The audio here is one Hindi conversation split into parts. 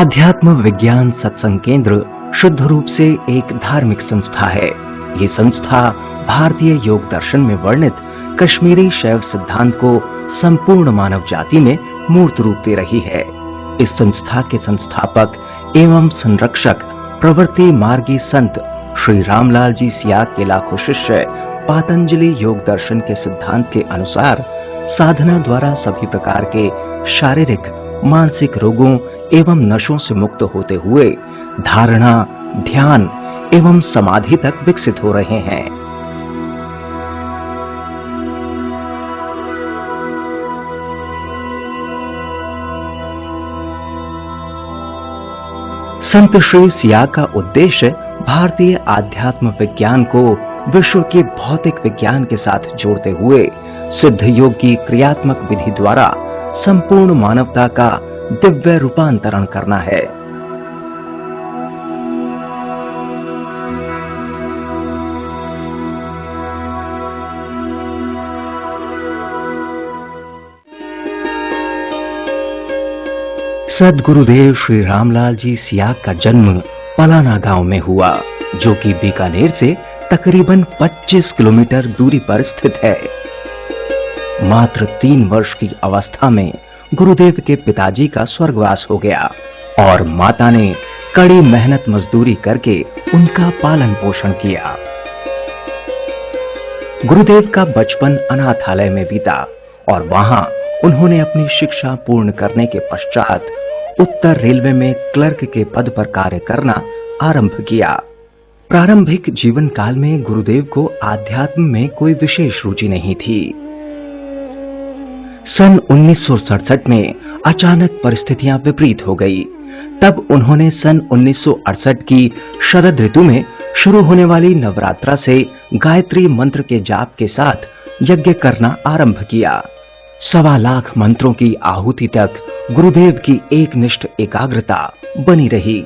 आध्यात्म विज्ञान सत्संग केंद्र शुद्ध रूप से एक धार्मिक संस्था है। ये संस्था भारतीय योग दर्शन में वर्णित कश्मीरी शैव सिद्धांत को संपूर्ण मानव जाति में मूर्त रूप दे रही है। इस संस्था के संस्थापक एवं संरक्षक प्रवृत्ति मार्गी संत श्री रामलाल जी सियाग के लाखों शिष्य पातंजलि योग दर्शन के सिद्धांत के अनुसार साधना द्वारा सभी प्रकार के शारीरिक मानसिक रोगों एवं नशों से मुक्त होते हुए धारणा, ध्यान एवं समाधि तक विकसित हो रहे हैं। संत श्री सियाग का उद्देश्य भारतीय आध्यात्म विज्ञान को विश्व के भौतिक विज्ञान के साथ जोड़ते हुए सिद्ध योग की क्रियात्मक विधि द्वारा संपूर्ण मानवता का दिव्य रूपांतरण करना है। सद्गुरुदेव श्री रामलाल जी सियाग का जन्म पलाना गांव में हुआ, जो कि बीकानेर से तकरीबन 25 किलोमीटर दूरी पर स्थित है। मात्र 3 वर्ष की अवस्था में गुरुदेव के पिताजी का स्वर्गवास हो गया और माता ने कड़ी मेहनत मजदूरी करके उनका पालन पोषण किया। गुरुदेव का बचपन अनाथालय में बीता और वहां उन्होंने अपनी शिक्षा पूर्ण करने के पश्चात उत्तर रेलवे में क्लर्क के पद पर कार्य करना आरंभ किया। प्रारंभिक जीवन काल में गुरुदेव को आध्यात्म में कोई विशेष रुचि नहीं थी। सन 1967 में अचानक परिस्थितियां विपरीत हो गई। तब उन्होंने सन 1968 की शरद ऋतु में शुरू होने वाली नवरात्रा से गायत्री मंत्र के जाप के साथ यज्ञ करना आरंभ किया। 1.25 लाख मंत्रों की आहुति तक गुरुदेव की एकनिष्ठ एकाग्रता बनी रही।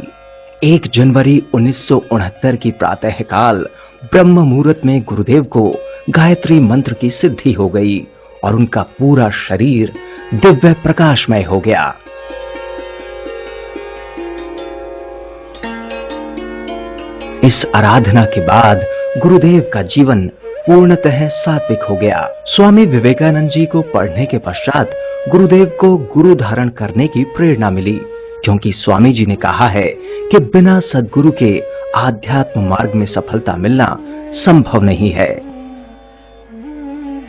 1 जनवरी 1969 की प्रातःकाल ब्रह्म मुहूर्त में गुरुदेव को गायत्री मंत्र की सिद्धि हो गई और उनका पूरा शरीर दिव्य प्रकाशमय हो गया। इस आराधना के बाद गुरुदेव का जीवन पूर्णतः सात्विक हो गया। स्वामी विवेकानंद जी को पढ़ने के पश्चात गुरुदेव को गुरु धारण करने की प्रेरणा मिली, क्योंकि स्वामी जी ने कहा है कि बिना सद्गुरु के आध्यात्म मार्ग में सफलता मिलना संभव नहीं है।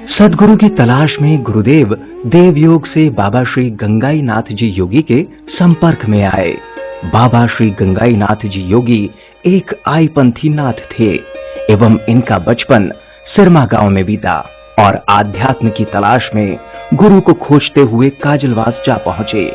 सद्गुरु की तलाश में गुरुदेव देवयोग से बाबा श्री गंगाई नाथ जी योगी के संपर्क में आए। बाबा श्री गंगाई नाथ जी योगी एक आईपंथी नाथ थे एवं इनका बचपन सिरमा गांव में बीता और आध्यात्म की तलाश में गुरु को खोजते हुए काजलवास जा पहुंचे।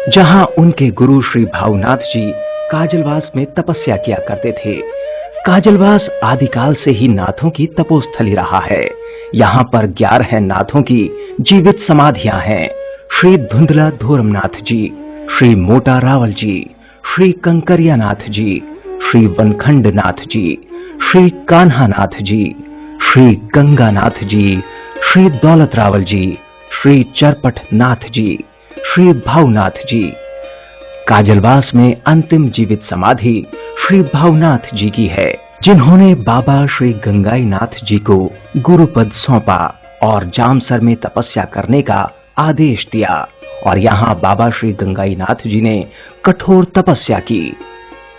जहां उनके गुरु श्री भावनाथ जी काजलवास में तपस्या किया करते थे। काजलवास आदिकाल से ही नाथों की तपोस्थली रहा है। यहाँ पर 11 नाथों की जीवित समाधियां हैं। श्री धुंधला धोरमनाथ जी, श्री मोटा रावल जी, श्री कंकरिया नाथ जी, श्री वनखंड नाथ जी, श्री कान्हा नाथ जी, श्री गंगानाथ जी, श्री दौलत रावल जी, श्री चरपट नाथ जी, श्री भावनाथ जी। काजलवास में अंतिम जीवित समाधि श्री भावनाथ जी की है, जिन्होंने बाबा श्री गंगाई नाथ जी को गुरुपद सौंपा और जामसर में तपस्या करने का आदेश दिया और यहाँ बाबा श्री गंगाई नाथ जी ने कठोर तपस्या की।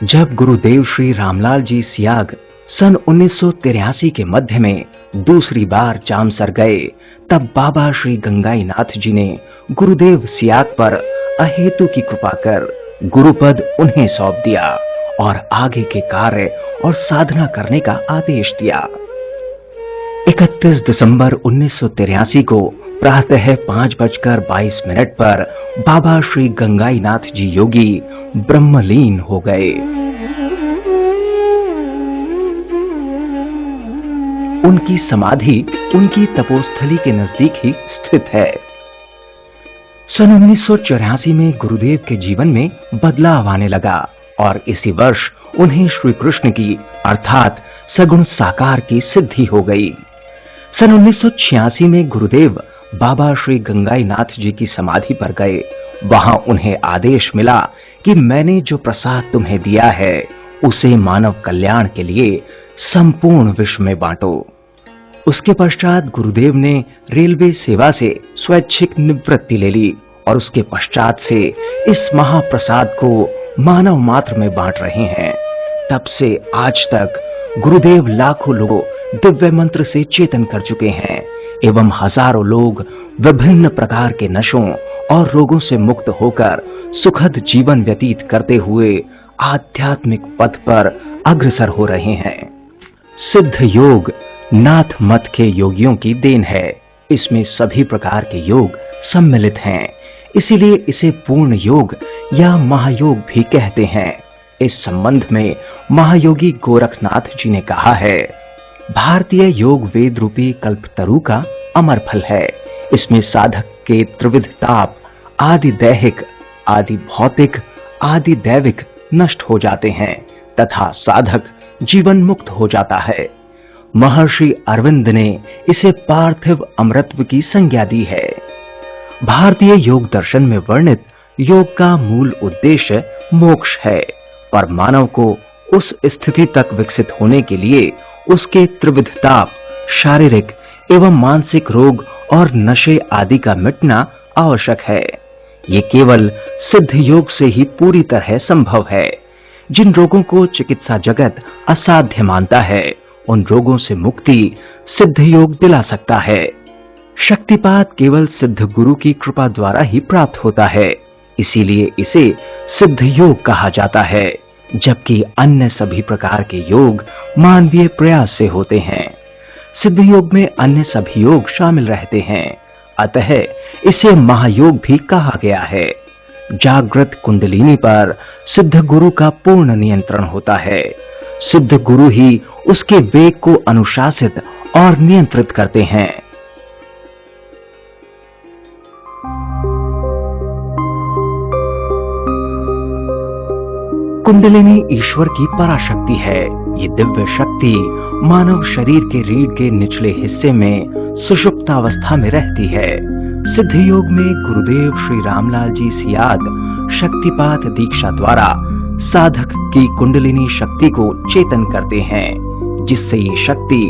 जब गुरुदेव श्री रामलाल जी सियाग सन 1983 के मध्य में दूसरी बार जामसर गए, तब बाबा श्री गंगाई नाथ जी ने गुरुदेव सियाग पर अहेतु की कृपा कर गुरुपद उन्हें सौंप दिया और आगे के कार्य और साधना करने का आदेश दिया। 31 दिसंबर 1983 को प्रातः 5:22 पर बाबा श्री गंगाई नाथ जी योगी ब्रह्मलीन हो गए। उनकी समाधि उनकी तपोस्थली के नजदीक ही स्थित है। सन 1984 में गुरुदेव के जीवन में बदलाव आने लगा और इसी वर्ष उन्हें श्री कृष्ण की अर्थात सगुण साकार की सिद्धि हो गई। सन 1986 में गुरुदेव बाबा श्री गंगाईनाथ जी की समाधि पर गए। वहां उन्हें आदेश मिला कि मैंने जो प्रसाद तुम्हें दिया है उसे मानव कल्याण के लिए संपूर्ण विश्व में बांटो। उसके पश्चात गुरुदेव ने रेलवे सेवा से स्वैच्छिक निवृत्ति ले ली और उसके पश्चात से इस महाप्रसाद को मानव मात्र में बांट रहे हैं। तब से आज तक गुरुदेव लाखों लोगों दिव्य मंत्र से चेतन कर चुके हैं एवं हजारों लोग विभिन्न प्रकार के नशों और रोगों से मुक्त होकर सुखद जीवन व्यतीत करते हुए आध्यात्मिक पथ पर अग्रसर हो रहे हैं। सिद्ध योग नाथ मत के योगियों की देन है। इसमें सभी प्रकार के योग सम्मिलित हैं, इसीलिए इसे पूर्ण योग या महायोग भी कहते हैं। इस संबंध में महायोगी गोरखनाथ जी ने कहा है, भारतीय योग वेद रूपी कल्पतरु का अमर फल है। इसमें साधक के त्रिविध ताप आदि दैहिक, आदि भौतिक, आदि दैविक नष्ट हो जाते हैं तथा साधक जीवन मुक्त हो जाता है। महर्षि अरविंद ने इसे पार्थिव अमृतत्व की संज्ञा दी है। भारतीय योग दर्शन में वर्णित योग का मूल उद्देश्य मोक्ष है, पर मानव को उस स्थिति तक विकसित होने के लिए उसके त्रिविध ताप, शारीरिक एवं मानसिक रोग और नशे आदि का मिटना आवश्यक है। ये केवल सिद्ध योग से ही पूरी तरह संभव है। जिन रोगों को चिकित्सा जगत असाध्य मानता है, उन रोगों से मुक्ति सिद्ध योग दिला सकता है। शक्तिपात केवल सिद्ध गुरु की कृपा द्वारा ही प्राप्त होता है, इसीलिए इसे सिद्ध योग कहा जाता है, जबकि अन्य सभी प्रकार के योग मानवीय प्रयास से होते हैं। सिद्ध योग में अन्य सभी योग शामिल रहते हैं, अतः इसे महायोग भी कहा गया है। जागृत कुंडलिनी पर सिद्ध गुरु का पूर्ण नियंत्रण होता है। सिद्ध गुरु ही उसके वेग को अनुशासित और नियंत्रित करते हैं। कुंडलिनी ईश्वर की पराशक्ति है। ये दिव्य शक्ति मानव शरीर के रीढ़ के निचले हिस्से में सुषुप्तावस्था में रहती है। सिद्ध योग में गुरुदेव श्री रामलाल जी सियाद शक्तिपात दीक्षा द्वारा साधक की कुंडलिनी शक्ति को चेतन करते हैं, जिससे ये शक्ति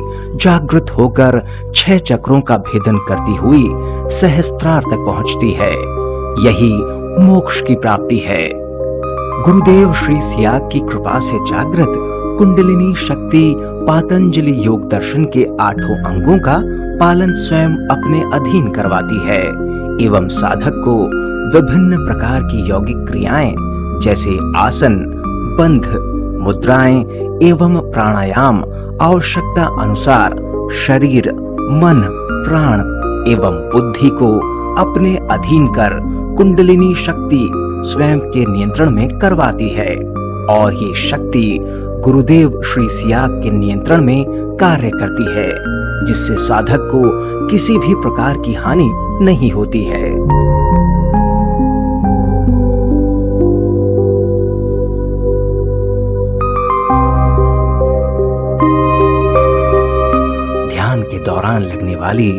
जागृत होकर 6 चक्रों का भेदन करती हुई सहस्त्रार तक पहुंचती है। यही मोक्ष की प्राप्ति है। गुरुदेव श्री सियाग की कृपा से जागृत कुंडलिनी शक्ति पातंजलि योग दर्शन के 8 अंगों का पालन स्वयं अपने अधीन करवाती है एवं साधक को विभिन्न प्रकार की यौगिक क्रियाएं जैसे आसन, बंध, मुद्राएं एवं प्राणायाम आवश्यकता अनुसार शरीर, मन, प्राण एवं बुद्धि को अपने अधीन कर कुंडलिनी शक्ति स्वयं के नियंत्रण में करवाती है और ये शक्ति गुरुदेव श्री सियाग के नियंत्रण में कार्य करती है, जिससे साधक को किसी भी प्रकार की हानि नहीं होती है। ध्यान के दौरान लगने वाली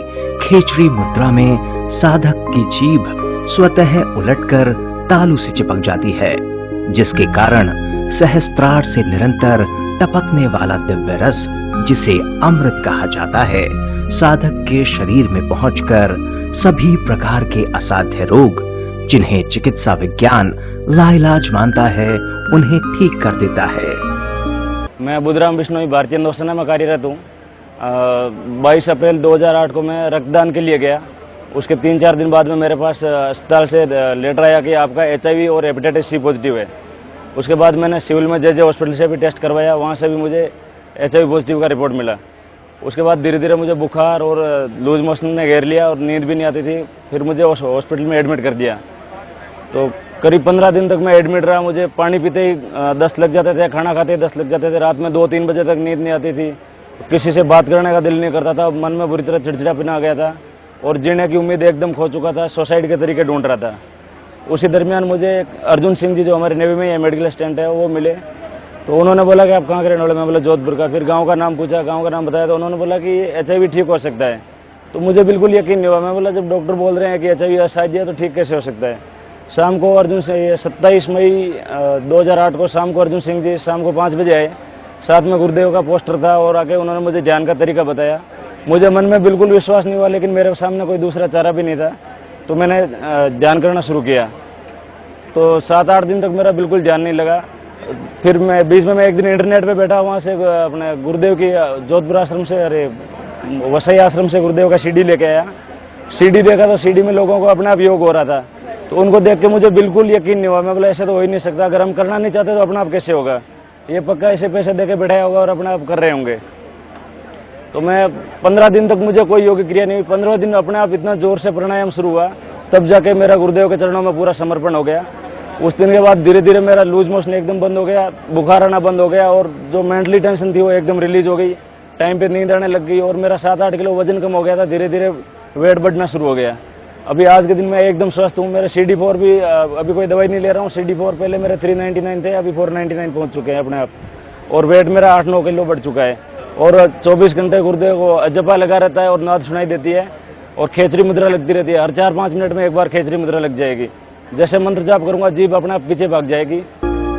खेचरी मुद्रा में साधक की जीभ स्वतः उलटकर तालू से चिपक जाती है, जिसके कारण सहस्त्रार से निरंतर टपकने वाला दिव्य रस, जिसे अमृत कहा जाता है, साधक के शरीर में पहुंचकर सभी प्रकार के असाध्य रोग, जिन्हें चिकित्सा विज्ञान लाइलाज मानता है, उन्हें ठीक कर देता है। मैं बुधराम बिश्नोई भारतीय नौसेना में कार्यरत हूँ। 22 अप्रैल 2008 को मैं रक्तदान के लिए गया। उसके 3-4 दिन बाद में मेरे पास अस्पताल से लेटर आया कि आपका HIV और हेपेटाइटिस C पॉजिटिव है। उसके बाद मैंने सिविल में JJ हॉस्पिटल से भी टेस्ट करवाया, वहाँ से भी मुझे HIV पॉजिटिव का रिपोर्ट मिला। उसके बाद धीरे धीरे मुझे बुखार और लूज मोशन ने घेर लिया और नींद भी नहीं आती थी। फिर मुझे हॉस्पिटल में एडमिट कर दिया। तो करीब 15 दिन तक मैं एडमिट रहा। मुझे पानी पीते ही 10 लग जाते थे, खाना खाते ही 10 लग जाते थे, रात में 2-3 बजे तक नींद नहीं आती थी किसी से बात करने का दिल नहीं करता था, मन में बुरी तरह चिड़चिड़ापन आ गया था और जीने की उम्मीद एकदम खो चुका था, सुसाइड के तरीके ढूंढ रहा था। उसी दरमियान मुझे अर्जुन सिंह जी जो हमारे नेवी में मेडिकल असिस्टेंट है वो मिले। तो उन्होंने बोला कि आप कहाँ के रहने वाले? मैं बोला जोधपुर का। फिर गांव का नाम पूछा, गांव का नाम बताया तो उन्होंने बोला कि HIV ठीक हो सकता है। तो मुझे बिल्कुल यकीन नहीं हुआ। मैं बोला जब डॉक्टर बोल रहे हैं कि HIV शायद है तो ठीक कैसे हो सकता है? शाम को अर्जुन से 27 मई 2008 को शाम को अर्जुन सिंह जी शाम को 5 बजे आए। साथ में गुरुदेव का पोस्टर था और आके उन्होंने मुझे ध्यान का तरीका बताया। मुझे मन में बिल्कुल विश्वास नहीं हुआ, लेकिन मेरे सामने कोई दूसरा चारा भी नहीं था, तो मैंने ध्यान करना शुरू किया। तो 7-8 दिन तक मेरा बिल्कुल ध्यान नहीं लगा। फिर मैं बीच में एक दिन इंटरनेट पे बैठा, वहाँ से अपने गुरुदेव की जोधपुर आश्रम से, अरे वसई आश्रम से गुरुदेव का CD लेके आया। CD देखा तो CD में लोगों को अपने आप योग हो रहा था। तो उनको देख के मुझे बिल्कुल यकीन नहीं हुआ। मैं बोला ऐसे तो हो ही नहीं सकता, अगर हम करना नहीं चाहते तो अपने आप कैसे होगा? ये पक्का ऐसे पैसे दे के बैठाया होगा और अपने आप कर रहे होंगे। तो मैं 15 दिन तक मुझे कोई योग क्रिया नहीं हुई। 15 दिन अपने आप इतना जोर से प्राणायाम शुरू हुआ, तब जाके मेरा गुरुदेव के चरणों में पूरा समर्पण हो गया। उस दिन के बाद धीरे धीरे मेरा लूज मोशन एकदम बंद हो गया, बुखार आना बंद हो गया और जो मेंटली टेंशन थी वो एकदम रिलीज हो गई। टाइम पे नींद आने लग गई और मेरा 7-8 किलो वजन कम हो गया था। धीरे धीरे वेट बढ़ना शुरू हो गया। अभी आज के दिन मैं एकदम स्वस्थ हूँ। मेरा CD4 भी अभी कोई दवाई नहीं ले रहा हूँ। CD4 पहले मेरे 399 थे, अभी 499 पहुँच चुके हैं अपने आप। और वेट मेरा 8-9 किलो बढ़ चुका है। और 24 घंटे गुरुदेव को जपा लगा रहता है और नाद सुनाई देती है और खेचरी मुद्रा लगती रहती है। हर 4-5 मिनट में एक बार खेचरी मुद्रा लग जाएगी। जैसे मंत्र जाप करूंगा जीभ अपने आप पीछे भाग जाएगी।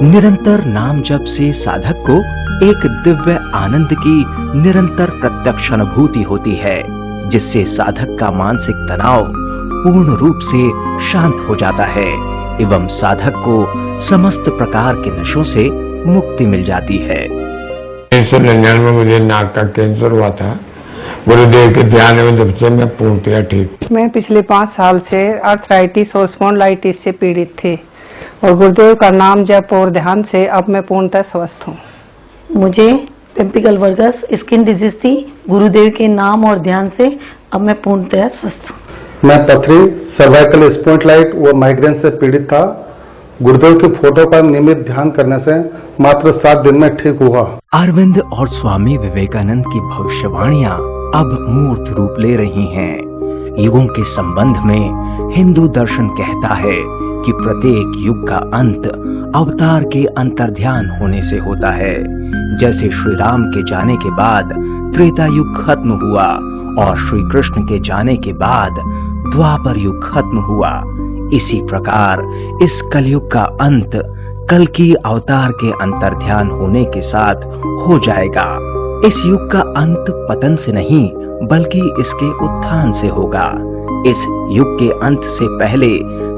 निरंतर नाम जप से साधक को एक दिव्य आनंद की निरंतर प्रत्यक्ष अनुभूति होती है, जिससे साधक का मानसिक तनाव पूर्ण रूप से शांत हो जाता है एवं साधक को समस्त प्रकार के नशों से मुक्ति मिल जाती है। 1999 में मुझे नाक का कैंसर हुआ था। गुरुदेव के ध्यान में जब से मैं पूर्णतया ठीक। मैं पिछले 5 साल से आर्थराइटिस और स्पॉन्डिलाइटिस से पीड़ित थी और गुरुदेव का नाम जप और ध्यान से अब मैं पूर्णतः स्वस्थ हूँ। मुझे पेम्पिकल वर्गस स्किन डिजीज थी, गुरुदेव के नाम और ध्यान से अब मैं पूर्णतः स्वस्थ हूँ। मैं पथरी, सर्वाइकल स्पॉन्डिलाइटिस व माइग्रेन से पीड़ित था। गुरुदेव की फोटो का नियमित ध्यान करने से मात्र 7 दिन में ठीक हुआ। अरविंद और स्वामी विवेकानंद की भविष्यवाणियां अब मूर्त रूप ले रही हैं। युगों के संबंध में हिंदू दर्शन कहता है कि प्रत्येक युग का अंत अवतार के अंतर्ध्यान होने से होता है। जैसे श्री राम के जाने के बाद त्रेता युग खत्म हुआ और श्री कृष्ण के जाने के बाद द्वापर युग खत्म हुआ, इसी प्रकार इस कलयुग का अंत कल की अवतार के अंतर्ध्यान होने के साथ हो जाएगा। इस युग का अंत पतन से नहीं बल्कि इसके उत्थान से होगा। इस युग के अंत से पहले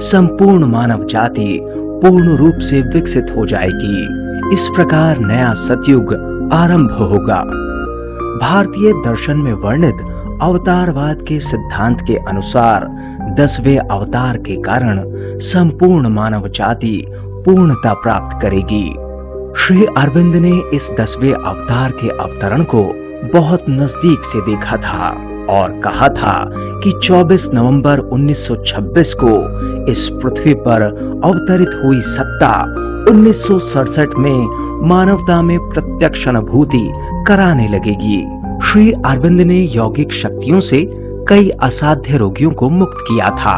संपूर्ण मानव जाति पूर्ण रूप से विकसित हो जाएगी। इस प्रकार नया सतयुग आरंभ होगा। भारतीय दर्शन में वर्णित अवतारवाद के सिद्धांत के अनुसार 10वें अवतार के कारण संपूर्ण मानव जाति पूर्णता प्राप्त करेगी। श्री अरविंद ने इस 10वें अवतार के अवतरण को बहुत नजदीक से देखा था और कहा था कि 24 नवंबर 1926 को इस पृथ्वी पर अवतरित हुई सत्ता 1967 में मानवता में प्रत्यक्ष अनुभूति कराने लगेगी। श्री अरविंद ने यौगिक शक्तियों से कई असाध्य रोगियों को मुक्त किया था,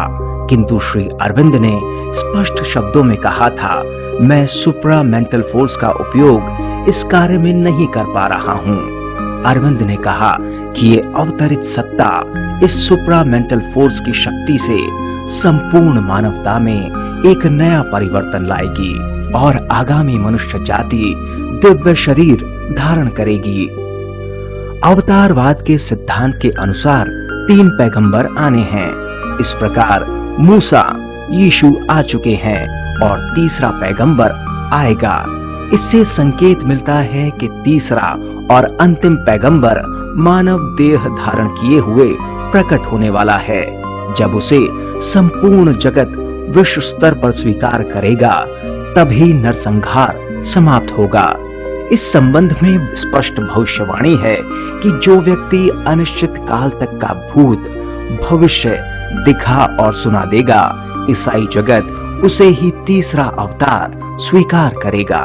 किंतु श्री अरविंद ने स्पष्ट शब्दों में कहा था, मैं सुप्रा मेंटल फोर्स का उपयोग इस कार्य में नहीं कर पा रहा हूँ। अरविंद ने कहा कि ये अवतरित सत्ता इस सुप्रा मेंटल फोर्स की शक्ति से संपूर्ण मानवता में एक नया परिवर्तन लाएगी और आगामी मनुष्य जाति दिव्य शरीर धारण करेगी। अवतारवाद के सिद्धांत के अनुसार 3 पैगंबर आने हैं। इस प्रकार मूसा, यीशु आ चुके हैं और तीसरा पैगंबर आएगा। इससे संकेत मिलता है कि तीसरा और अंतिम पैगंबर मानव देह धारण किए हुए प्रकट होने वाला है। जब उसे संपूर्ण जगत विश्व स्तर पर स्वीकार करेगा तभी नरसंहार समाप्त होगा। इस संबंध में स्पष्ट भविष्यवाणी है कि जो व्यक्ति अनिश्चित काल तक का भूत भविष्य दिखा और सुना देगा, ईसाई जगत उसे ही तीसरा अवतार स्वीकार करेगा।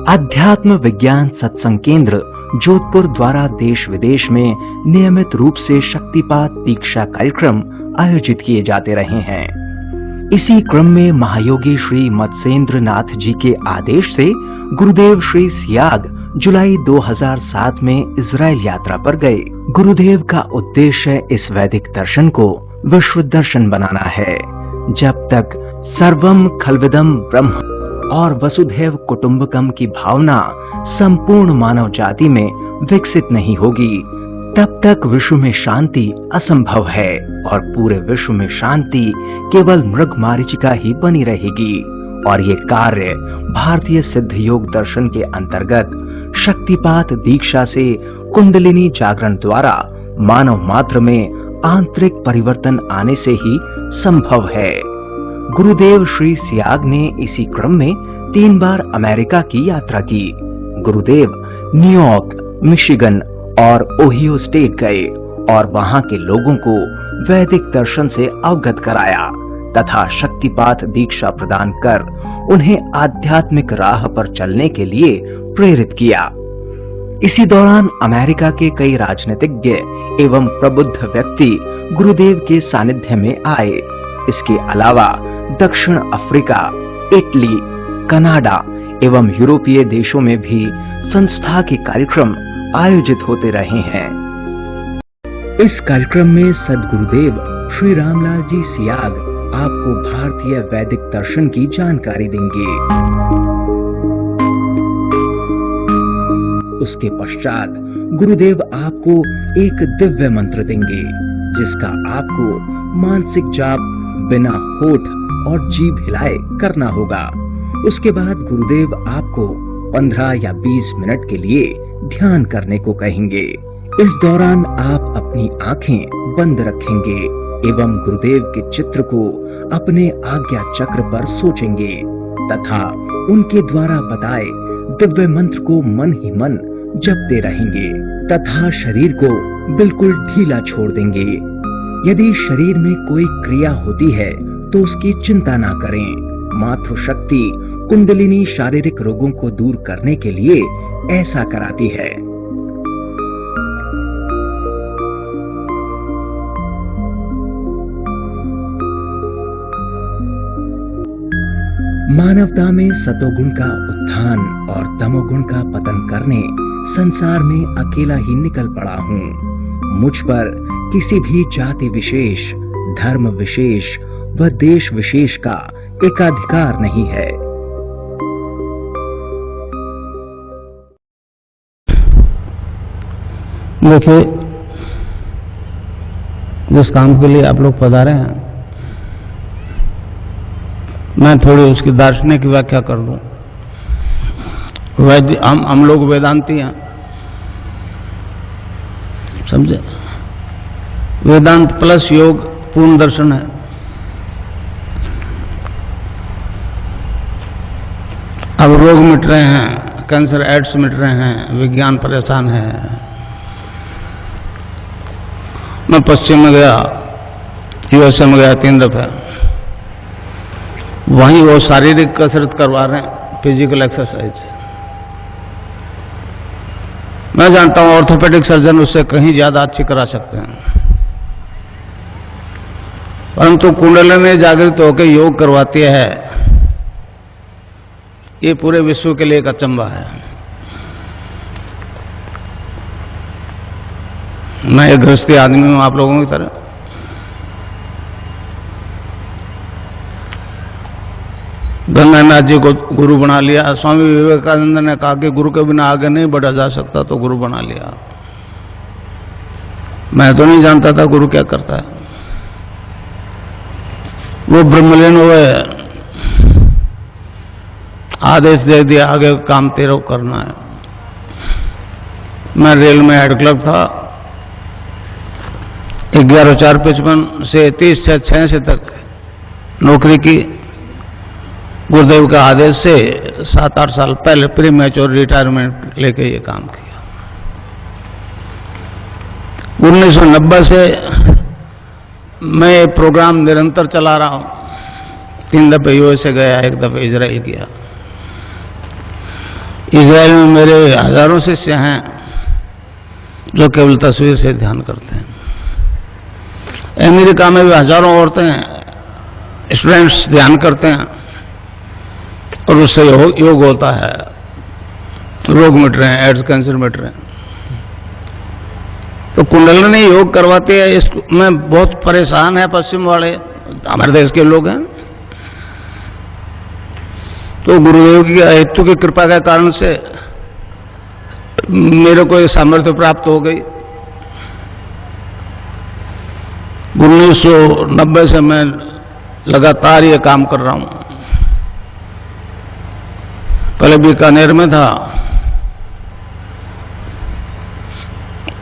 अध्यात्म विज्ञान सत्संग केंद्र जोधपुर द्वारा देश विदेश में नियमित रूप से शक्तिपात दीक्षा कार्यक्रम आयोजित किए जाते रहे हैं। इसी क्रम में महायोगी श्री मत्स्येंद्र नाथ जी के आदेश से गुरुदेव श्री सियाग जुलाई 2007 में इजराइल यात्रा पर गए। गुरुदेव का उद्देश्य इस वैदिक दर्शन को विश्व दर्शन बनाना है। जब तक सर्वम खल्विदम ब्रह्म और वसुधैव कुटुंबकम की भावना संपूर्ण मानव जाति में विकसित नहीं होगी, तब तक विश्व में शांति असंभव है और पूरे विश्व में शांति केवल मृगमारीचिका ही बनी रहेगी। और ये कार्य भारतीय सिद्ध योग दर्शन के अंतर्गत शक्तिपात दीक्षा से कुंडलिनी जागरण द्वारा मानव मात्र में आंतरिक परिवर्तन आने से ही संभव है। गुरुदेव श्री सियाग ने इसी क्रम में 3 बार अमेरिका की यात्रा की। गुरुदेव न्यूयॉर्क, मिशिगन और ओहियो स्टेट गए और वहां के लोगों को वैदिक दर्शन से अवगत कराया तथा शक्तिपात दीक्षा प्रदान कर उन्हें आध्यात्मिक राह पर चलने के लिए प्रेरित किया। इसी दौरान अमेरिका के कई राजनीतिज्ञ एवं प्रबुद्ध व्यक्ति गुरुदेव के सानिध्य में आए। इसके अलावा दक्षिण अफ्रीका, इटली, कनाडा एवं यूरोपीय देशों में भी संस्था के कार्यक्रम आयोजित होते रहे हैं। इस कार्यक्रम में सद्गुरुदेव श्री रामलाल जी सियाग आपको भारतीय वैदिक दर्शन की जानकारी देंगे। उसके पश्चात गुरुदेव आपको एक दिव्य मंत्र देंगे जिसका आपको मानसिक जाप बिना होठ और जीभ हिलाए करना होगा। उसके बाद गुरुदेव आपको 15 या 20 मिनट के लिए ध्यान करने को कहेंगे। इस दौरान आप अपनी आंखें बंद रखेंगे एवं गुरुदेव के चित्र को अपने आज्ञा चक्र पर सोचेंगे तथा उनके द्वारा बताए दिव्य मंत्र को मन ही मन जपते रहेंगे तथा शरीर को बिल्कुल ढीला छोड़ देंगे। यदि शरीर में कोई क्रिया होती है तो उसकी चिंता ना करें। मातृशक्ति कुंडलिनी शारीरिक रोगों को दूर करने के लिए ऐसा कराती है। मानवता में सतोगुण का उत्थान और तमोगुण का पतन करने संसार में अकेला ही निकल पड़ा हूँ। मुझ पर किसी भी जाति विशेष, धर्म विशेष व देश विशेष का एकाधिकार नहीं है। देखिए, जिस काम के लिए आप लोग पधारे हैं, मैं थोड़ी उसकी दार्शनिक व्याख्या कर दूं। हम लोग वेदांती हैं, समझे? वेदांत प्लस योग पूर्ण दर्शन है। अब रोग मिट रहे हैं, कैंसर एड्स मिट रहे हैं, विज्ञान परेशान है। मैं पश्चिम में गया, यूएसए में गया 3 दफे। वहीं वो शारीरिक कसरत करवा रहे हैं, फिजिकल एक्सरसाइज। मैं जानता हूं ऑर्थोपेडिक सर्जन उससे कहीं ज्यादा अच्छी करा सकते हैं, परंतु कुंडलिनी जागृत होकर योग करवाती है, ये पूरे विश्व के लिए एक अचंभा है। मैं एक गृहस्थी आदमी हूं आप लोगों की तरह। गंगानाथ जी को गुरु बना लिया। स्वामी विवेकानंद ने कहा कि गुरु के बिना आगे नहीं बढ़ा जा सकता, तो गुरु बना लिया। मैं तो नहीं जानता था गुरु क्या करता है। वो ब्रह्मलीन हुए, आदेश दे दिया आगे काम तेरा करना है। मैं रेल में हेड क्लर्क था। 11/4/55 से 30/6 तक नौकरी की। गुरुदेव का आदेश से 7-8 साल पहले प्री मैच्योर रिटायरमेंट लेके ये काम किया। 1990 से मैं ये प्रोग्राम निरंतर चला रहा हूं। 3 दफे यूएसए गया, 1 दफे इजराइल किया। इजराइल में मेरे हजारों शिष्य हैं। जो केवल तस्वीर से ध्यान करते हैं। अमेरिका में भी हजारों औरतें स्टूडेंट्स ध्यान करते हैं और उससे योग होता है, रोग मिट रहे हैं, एड्स कैंसर मिट रहे हैं। तो कुंडलिनी योग करवाते हैं, इसमें बहुत परेशान है पश्चिम वाले, हमारे देश के लोग हैं। तो गुरुदेव की हेतु की कृपा के कारण से मेरे को ये सामर्थ्य प्राप्त हो गई। 1990 से मैं लगातार ये काम कर रहा हूं। पहले बीकानेर में था,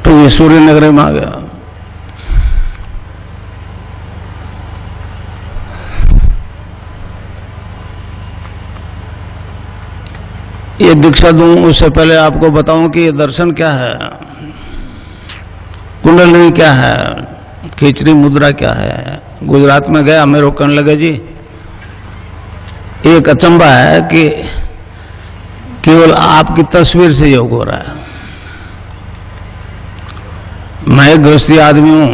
तो ये सूर्य नगरी में आ गया। ये दीक्षा दूं उससे पहले आपको बताऊं कि ये दर्शन क्या है, कुंडलिनी क्या है, खिचड़ी मुद्रा क्या है। गुजरात में गया, मेरे को कहने लगे जी एक अचंबा है कि केवल आपकी तस्वीर से योग हो रहा है। मैं एक गृहस्थी आदमी हूं,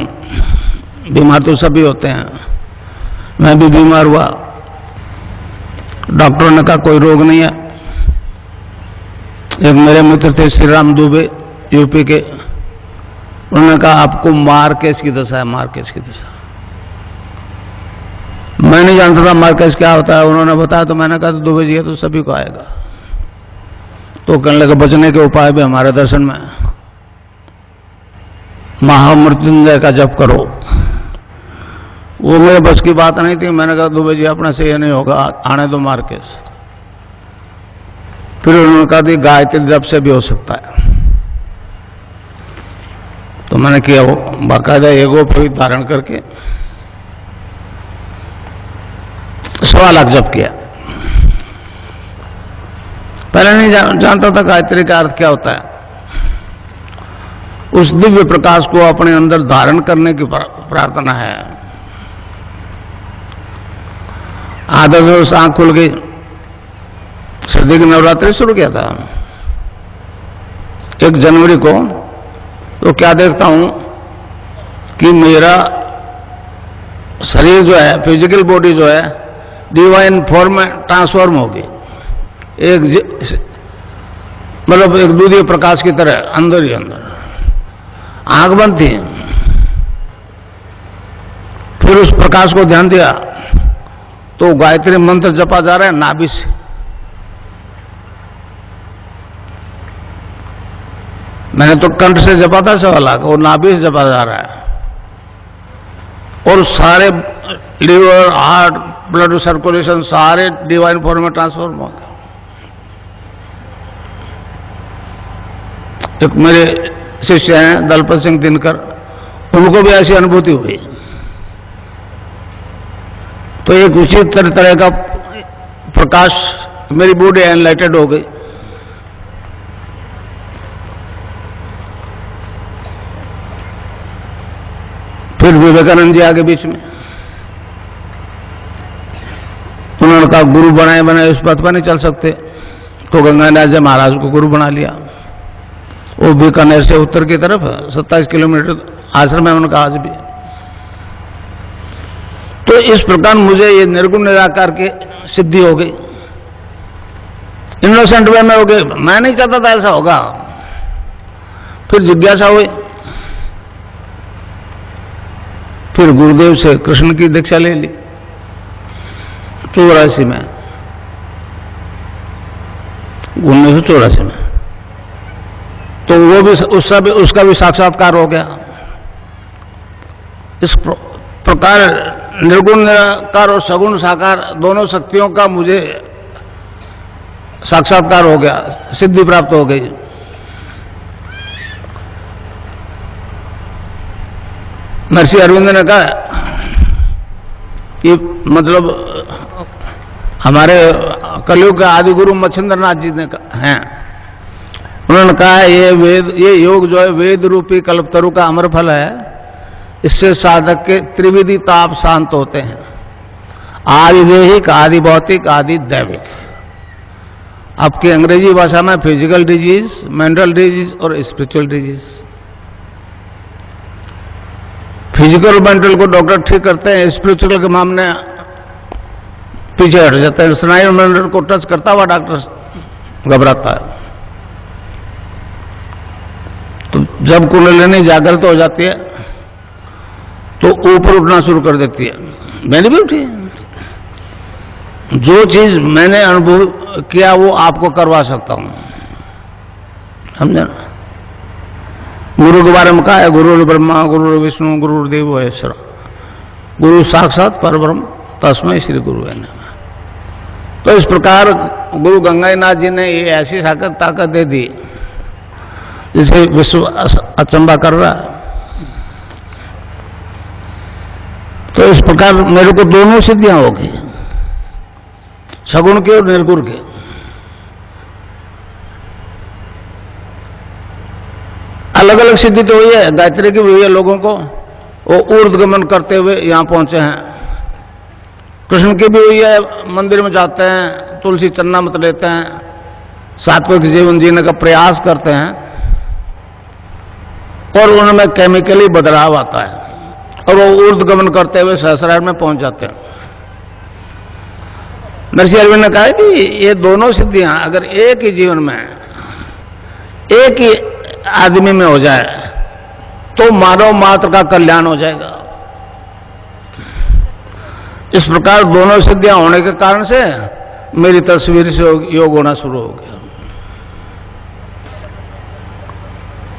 बीमार तो सभी होते हैं, मैं भी बीमार हुआ। डॉक्टरों ने कहा कोई रोग नहीं है। एक मेरे मित्र थे श्री राम दुबे, यूपी के, उन्होंने कहा आपको मार्केस की दशा है, मार्केस की दशा। मैं नहीं जानता था मार्केस क्या होता है, उन्होंने बताया तो मैंने कहा दुबे जी तो सभी को आएगा। तो कहने लगे बचने के उपाय भी हमारे दर्शन में, महामृत्युंजय का जप करो। वो मेरे बस की बात नहीं थी। मैंने कहा दुबे जी अपने से ये नहीं होगा, आने दो मार्केस। फिर उन्होंने कहा कि गायत्री जप से भी हो सकता है। तो मैंने किया, वो बाकायदा एगो पे धारण करके 1.25 लाख जप किया। पहले नहीं जानता था गायत्री का अर्थ क्या होता है। उस दिव्य प्रकाश को अपने अंदर धारण करने की प्रार्थना है। आधा से आंख खुल गई, सर्दी की नवरात्रि शुरू किया था 1 जनवरी को। तो क्या देखता हूं कि मेरा शरीर जो है, फिजिकल बॉडी जो है, डिवाइन फॉर्म में ट्रांसफॉर्म हो गई। मतलब एक दूधीय प्रकाश की तरह अंदर ही अंदर। आंख बंद थी, फिर उस प्रकाश को ध्यान दिया तो गायत्री मंत्र जपा जा रहा है नाभि से। मैंने तो कंठ से जपा था 1.25 लाख, और नाभि से जपा जा रहा है। और सारे लिवर, हार्ट, ब्लड सर्कुलेशन सारे डिवाइन फॉर्म में ट्रांसफॉर्म हो गए। एक मेरे शिष्य हैं दलपत सिंह दिनकर, उनको भी ऐसी अनुभूति हुई। तो एक उचित तरह का प्रकाश, मेरी बॉडी एनलाइटेड हो गई। फिर विवेकानंद जी आगे बीच में, उन्होंने कहा गुरु बनाए बनाए उस पथ पर नहीं चल सकते, तो गंगानाथ जी महाराज को गुरु बना लिया। वो बीकानेर से उत्तर की तरफ 27 किलोमीटर आश्रम है उनका आज भी। तो इस प्रकार मुझे ये निर्गुण निराकार की सिद्धि हो गई, इनोसेंट वे में हो गई। मैं नहीं चाहता था ऐसा होगा। फिर जिज्ञासा हुई, फिर गुरुदेव से कृष्ण की दीक्षा ले ली 84 में, 1984 में। तो वो भी उसका भी साक्षात्कार हो गया। इस प्रकार निर्गुण निराकार और सगुण साकार दोनों शक्तियों का मुझे साक्षात्कार हो गया, सिद्धि प्राप्त हो गई। महर्षि अरविंद ने कहा कि मतलब हमारे कलयुग के आदि गुरु मच्छिंद्रनाथ जी ने हैं, उन्होंने कहा है ये योग जो है वेद रूपी कल्पतरु का अमर फल है। इससे साधक के त्रिविधि ताप शांत होते हैं, आदि देहिक, आदि भौतिक, आदि दैविक। आपकी अंग्रेजी भाषा में फिजिकल डिजीज, मेंटल डिजीज और स्पिरिचुअल डिजीज। फिजिकल और मेंटल को डॉक्टर ठीक करते हैं, स्पिरिचुअल के मामले पीछे हट जाते हैं। स्नायु और मेंटल को टच करता हुआ डॉक्टर घबराता है। तो जब कुंडलिनी जागृत हो जाती है तो ऊपर उठना शुरू कर देती है। मैंने भी उठी, जो चीज मैंने अनुभव किया वो आपको करवा सकता हूं, समझे ना। गुरु के बारे में कहा है, गुरु ब्रह्मा गुरु विष्णु गुरु देव महेश्वर, गुरु साक्षात परब्रह्म तस्मै श्री गुरु है। तो इस प्रकार गुरु गंगाईनाथ जी ने ये ऐसी ताकत दे दी जिसे विश्व अचंबा कर रहा है। तो इस प्रकार मेरे को दोनों सिद्धियां होगी, सगुण के और निर्गुण के। अलग अलग सिद्धि तो हुई है, गायत्री की भी हुई है लोगों को, वो ऊर्ध्वगमन करते हुए यहां पहुंचे हैं। कृष्ण की भी हुई है, मंदिर में जाते हैं, तुलसी चन्ना मत लेते हैं, सात्विक जीवन जीने का प्रयास करते हैं और उनमें केमिकली बदलाव आता है और वो ऊर्ध्वगमन करते हुए सहस्रार में पहुंच जाते हैं। महर्षि अरविंद ने कहा कि ये दोनों सिद्धियां अगर एक ही जीवन में एक ही आदमी में हो जाए तो मानव मात्र का कल्याण हो जाएगा। इस प्रकार दोनों सिद्धियां होने के कारण से मेरी तस्वीर से योग होना शुरू हो गया।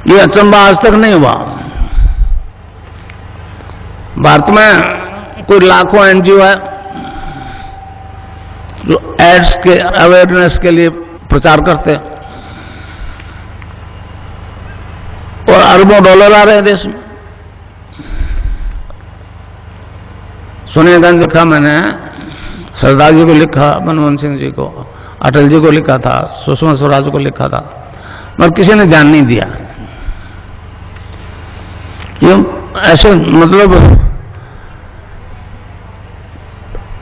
ये अचंबा आज तक नहीं हुआ। भारत में कोई लाखों एनजीओ है जो एड्स के अवेयरनेस के लिए प्रचार करते हैं और अरबों डॉलर आ रहे हैं देश में। सोनिया गांधी लिखा मैंने, सरदार जी को लिखा, मनमोहन सिंह जी को, अटल जी को लिखा था, सुषमा स्वराज को लिखा था, मगर किसी ने ध्यान नहीं दिया। ये ऐसे मतलब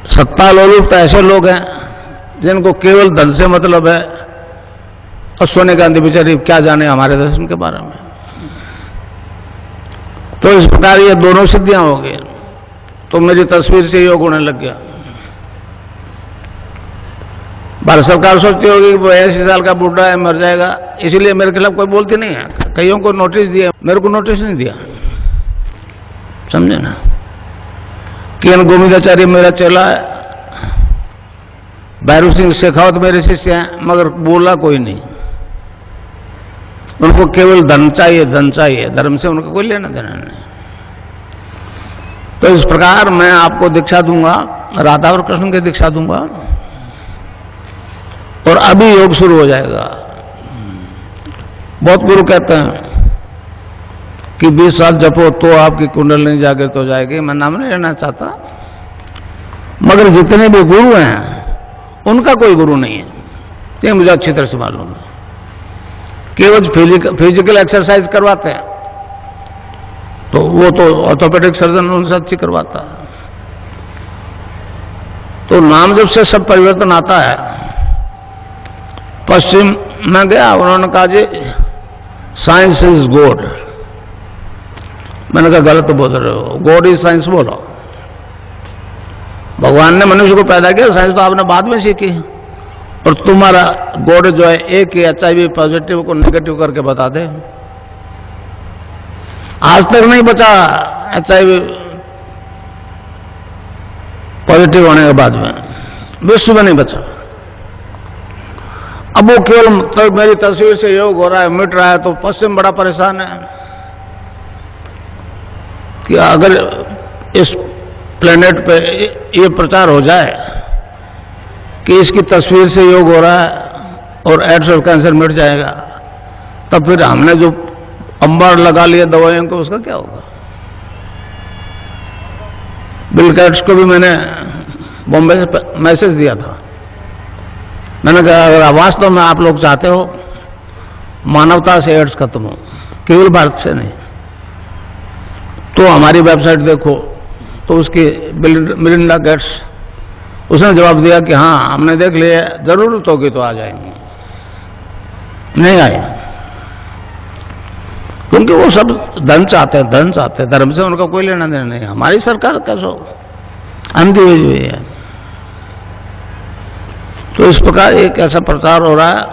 सत्ता लोलुप ऐसे लोग हैं जिनको केवल धन से मतलब है, और सोनिया गांधी बेचारी क्या जाने हमारे दर्शन के बारे में। तो इस प्रकार ये दोनों सिद्धियां हो गई, तो मेरी तस्वीर से योग होने लग गया। भारत सरकार सोचती होगी कि 80 साल का बूढ़ा है, मर जाएगा, इसलिए मेरे खिलाफ कोई बोलती नहीं है। कईयों को नोटिस दिया, मेरे को नोटिस नहीं दिया, समझे ना। किरण गोविंदाचार्य मेरा चेला है, भैरू सिंह शेखावत मेरे शिष्य हैं, मगर बोला कोई नहीं। उनको केवल धन चाहिए, धन चाहिए, धर्म से उनको कोई लेना देना नहीं। तो इस प्रकार मैं आपको दीक्षा दूंगा, राधा और कृष्ण की दीक्षा दूंगा, और अभी योग शुरू हो जाएगा। बहुत गुरु कहते हैं कि 20 साल जपो तो आपकी कुंडलिनी जागृत हो जाएगी। मैं नाम नहीं लेना चाहता, मगर जितने भी गुरु हैं उनका कोई गुरु नहीं है, ये मुझे अच्छी तरह से मालूम है। केवल फिजिकल एक्सरसाइज करवाते हैं, तो वो तो ऑर्थोपेडिक सर्जन उनसे अच्छी करवाता है। तो नाम जब से सब परिवर्तन आता है। पश्चिम में गया, उन्होंने कहा जी साइंस इज गॉड। मैंने कहा गलत बोल रहे हो, गॉड इज साइंस बोलो। भगवान ने मनुष्य को पैदा किया, साइंस तो आपने बाद में सीखी, और तुम्हारा गॉड जो है एक ही HIV पॉजिटिव को नेगेटिव करके बता दे। आज तक नहीं बचा HIV पॉजिटिव होने के बाद में, विश्व में नहीं बचा। अब वो केवल तो मेरी तस्वीर से योग हो रहा है, मिट रहा है, तो पश्चिम बड़ा परेशान है कि अगर इस प्लेनेट पे ये प्रचार हो जाए कि इसकी तस्वीर से योग हो रहा है और एड्स और कैंसर मिट जाएगा, तब फिर हमने जो अंबार लगा लिया दवाइयों को, उसका क्या होगा। बिल गेट्स को भी मैंने बॉम्बे से मैसेज दिया था। मैंने कहा अगर वास्तव में आप लोग चाहते हो मानवता से एड्स खत्म हो, केवल भारत से नहीं, तो हमारी वेबसाइट देखो। तो उसकी मिलिंडा गेट्स, उसने जवाब दिया कि हाँ हमने देख लिया, जरूरत होगी तो आ जाएंगे। नहीं आए, तो क्योंकि वो सब धन चाहते हैं, धन चाहते हैं, धर्म से उनका कोई लेना देना नहीं। हमारी सरकार कैसो अंधी हुई है। तो इस प्रकार एक ऐसा प्रचार हो रहा है,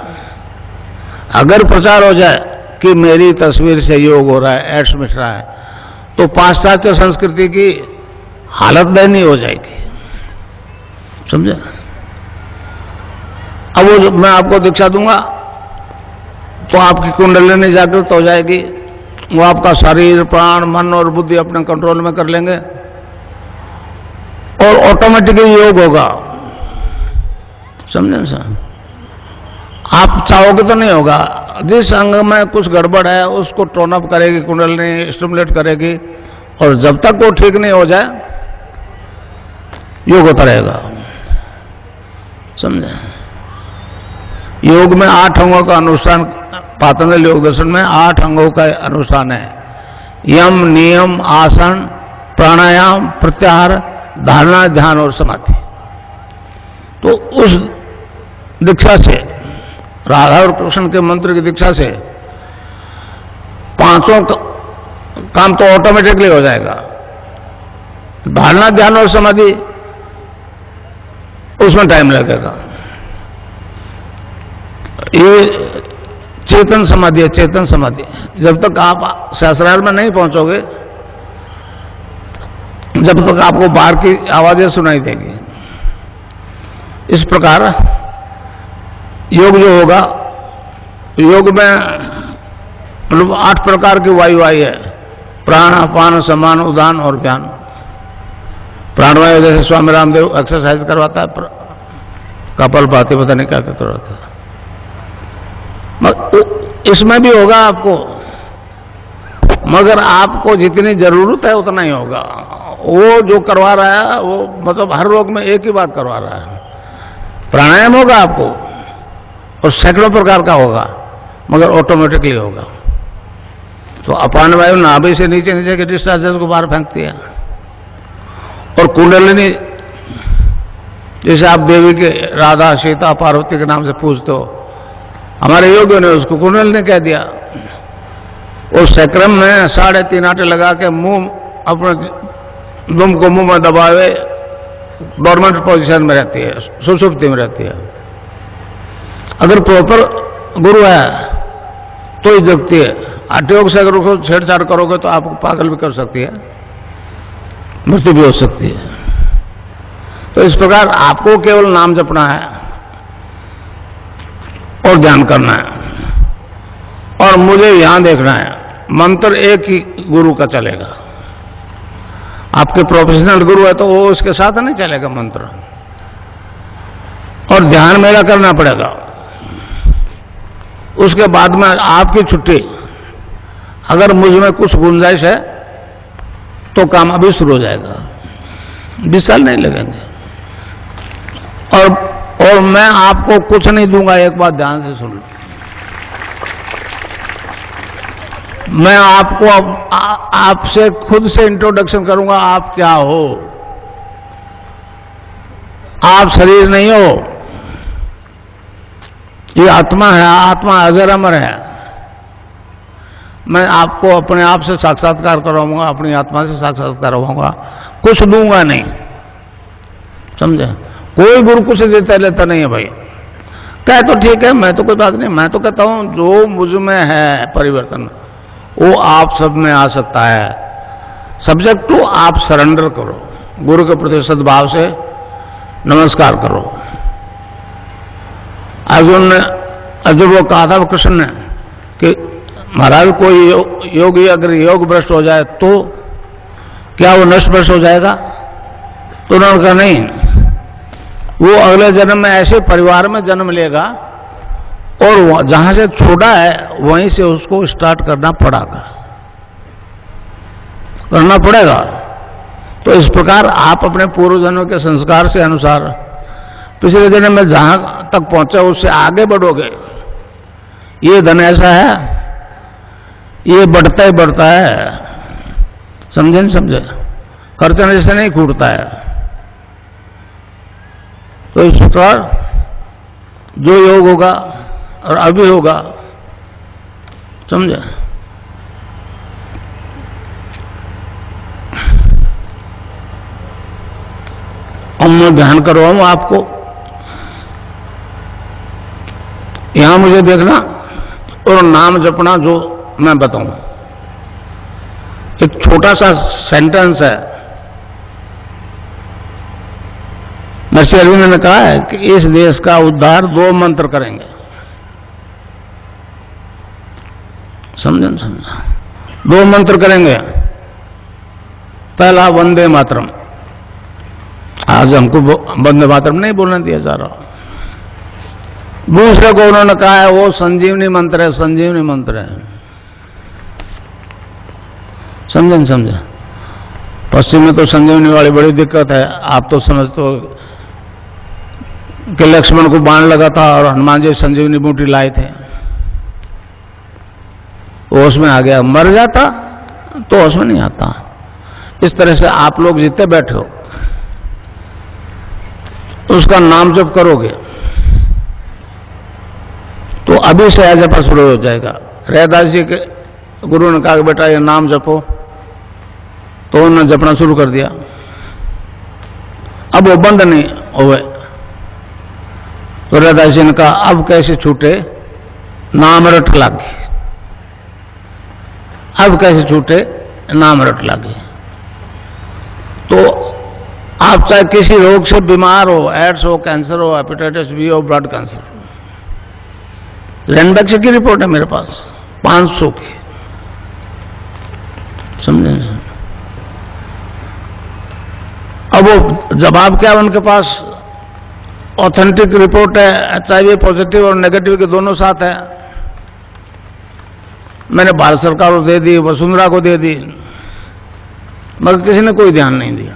अगर प्रचार हो जाए कि मेरी तस्वीर से योग हो रहा है, एड्स मिट रहा है, तो पाश्चात्य संस्कृति की हालत दयनीय हो जाएगी, समझे। अब वो मैं आपको दीक्षा दूंगा तो आपकी कुंडलिनी जागृत हो जाएगी, वो आपका शरीर, प्राण, मन और बुद्धि अपने कंट्रोल में कर लेंगे और ऑटोमेटिकली योग होगा, समझे सर। आप चाहोगे तो नहीं होगा। जिस अंग में कुछ गड़बड़ है उसको टोन अप करेगी कुंडलिनी, स्टिमुलेट करेगी, और जब तक वो ठीक नहीं हो जाए योग होता रहेगा, समझे। योग में 8 अंगों का अनुष्ठान, पातंजलि योग दर्शन में 8 अंगों का अनुष्ठान है। यम, नियम, आसन, प्राणायाम, प्रत्याहार, धारणा, ध्यान और समाधि। तो उस दीक्षा से, राधा और कृष्ण के मंत्र की दीक्षा से 5 काम तो ऑटोमेटिकली हो जाएगा। धारणा, ध्यान और समाधि उसमें टाइम लगेगा। ये चेतन समाधि है, चेतन समाधि। जब तक आप सहस्रार में नहीं पहुंचोगे, जब तक आपको बाहर की आवाजें सुनाई देगी। इस प्रकार योग जो होगा, योग में मतलब 8 प्रकार की वायु आई है, प्राण, अपान, समान, उदान और ज्ञान। प्राणवायु जैसे स्वामी रामदेव एक्सरसाइज करवाता है, कपाल भाती, पता नहीं क्या क्या करवाता है, इसमें भी होगा आपको, मगर आपको जितनी जरूरत है उतना ही होगा। वो जो करवा रहा है वो मतलब हर रोग में एक ही बात करवा रहा है। प्राणायाम होगा आपको और सैकड़ों प्रकार का होगा, मगर ऑटोमेटिकली होगा। तो अपान वायु नाभि से नीचे नीचे के डिस्चार्जेस को बाहर फेंकती है, और कुंडलिनी जैसे आप देवी के राधा, सीता, पार्वती के नाम से पूजते हो, हमारे योगियों ने उसको कुंडलिनी कह दिया। उस सैक्रम में 3.5 आटे लगा के मुंह, अपने दुम को मुंह में दबाए डोरमेंट पोजीशन में रहती है, सुषुप्ति में रहती है। अगर प्रॉपर गुरु है तो ही जगती है। हठयोग से अगर उसको छेड़छाड़ करोगे तो आपको पागल भी कर सकती है, मृत्यु भी हो सकती है। तो इस प्रकार आपको केवल नाम जपना है और ध्यान करना है, और मुझे यहां देखना है। मंत्र एक ही गुरु का चलेगा। आपके प्रोफेशनल गुरु है तो वो उसके साथ नहीं चलेगा मंत्र, और ध्यान मेरा करना पड़ेगा। उसके बाद में आपकी छुट्टी। अगर मुझ में कुछ गुंजाइश है तो काम अभी शुरू हो जाएगा, 20 साल नहीं लगेंगे। और मैं आपको कुछ नहीं दूंगा, एक बात ध्यान से सुन लो। मैं आपको आपसे खुद से इंट्रोडक्शन करूंगा, आप क्या हो। आप शरीर नहीं हो, ये आत्मा है। आत्मा अजर अमर है। मैं आपको अपने आप से साक्षात्कार करवाऊंगा, अपनी आत्मा से साक्षात्कार करवाऊंगा, कुछ दूंगा नहीं, समझे। कोई गुरु कुछ देता लेता नहीं है भाई। कहे तो ठीक है, मैं तो कोई बात नहीं। मैं तो कहता हूं जो मुझ में है परिवर्तन, वो आप सब में आ सकता है। सब्जेक्ट टू आप सरेंडर करो, गुरु के प्रति सद्भाव से नमस्कार करो। अर्जुन वो कहा था कृष्ण ने कि महाराज कोई योगी अगर योग भ्रष्ट हो जाए तो क्या वो नष्ट भ्रष्ट हो जाएगा? तो उन्होंने कहा नहीं, वो अगले जन्म में ऐसे परिवार में जन्म लेगा और जहां से छोड़ा है वहीं से उसको स्टार्ट करना पड़ेगा। तो इस प्रकार आप अपने पूर्वजन्मों के संस्कार से अनुसार पिछले जन्म में जहां तक पहुंचे उससे आगे बढ़ोगे। ये धन ऐसा है, ये बढ़ता ही बढ़ता है, समझे नहीं समझे? खर्चने से नहीं छूटता है। तो इस प्रकार जो योग होगा और अभी होगा, समझे, और मैं ध्यान करवाऊं आपको, यहां मुझे देखना और नाम जपना जो मैं बताऊं। एक छोटा सा सेंटेंस है, महर्षि अरविंद ने कहा है कि इस देश का उद्धार 2 मंत्र करेंगे। समझन समझा, 2 मंत्र करेंगे। पहला वंदे मातरम, आज हमको वंदे मातरम नहीं बोलने दिया जा रहा। दूसरे को उन्होंने कहा है वो संजीवनी मंत्र है, संजीवनी मंत्र है। समझन समझा, पश्चिम में तो संजीवनी वाली बड़ी दिक्कत है। आप तो समझते हो कि लक्ष्मण को बाण लगा था और हनुमान जी संजीवनी बूटी लाए थे, होश में आ गया, मर जाता तो होश में नहीं आता। इस तरह से आप लोग जितने बैठे हो उसका नाम जप करोगे तो अभी से जपा शुरू हो जाएगा। रैदास जी के गुरु ने कहा बेटा ये नाम जपो, तो उन्होंने जपना शुरू कर दिया। अब वो बंद नहीं हुए तो रैदास जी ने कहा अब कैसे छूटे, नाम रट लागे। अब कैसे छूटे, नाम रट लागे। तो आप चाहे किसी रोग से बीमार हो, एड्स हो, कैंसर हो, हेपेटाइटिस बी हो, ब्लड कैंसर हो, लैंडबैक्स की रिपोर्ट है मेरे पास 500 की। समझे? अब वो जवाब क्या, उनके पास ऑथेंटिक रिपोर्ट है, HIV पॉजिटिव और नेगेटिव के दोनों साथ है। मैंने भारत सरकार को दे दी, वसुंधरा को दे दी, मगर किसी ने कोई ध्यान नहीं दिया।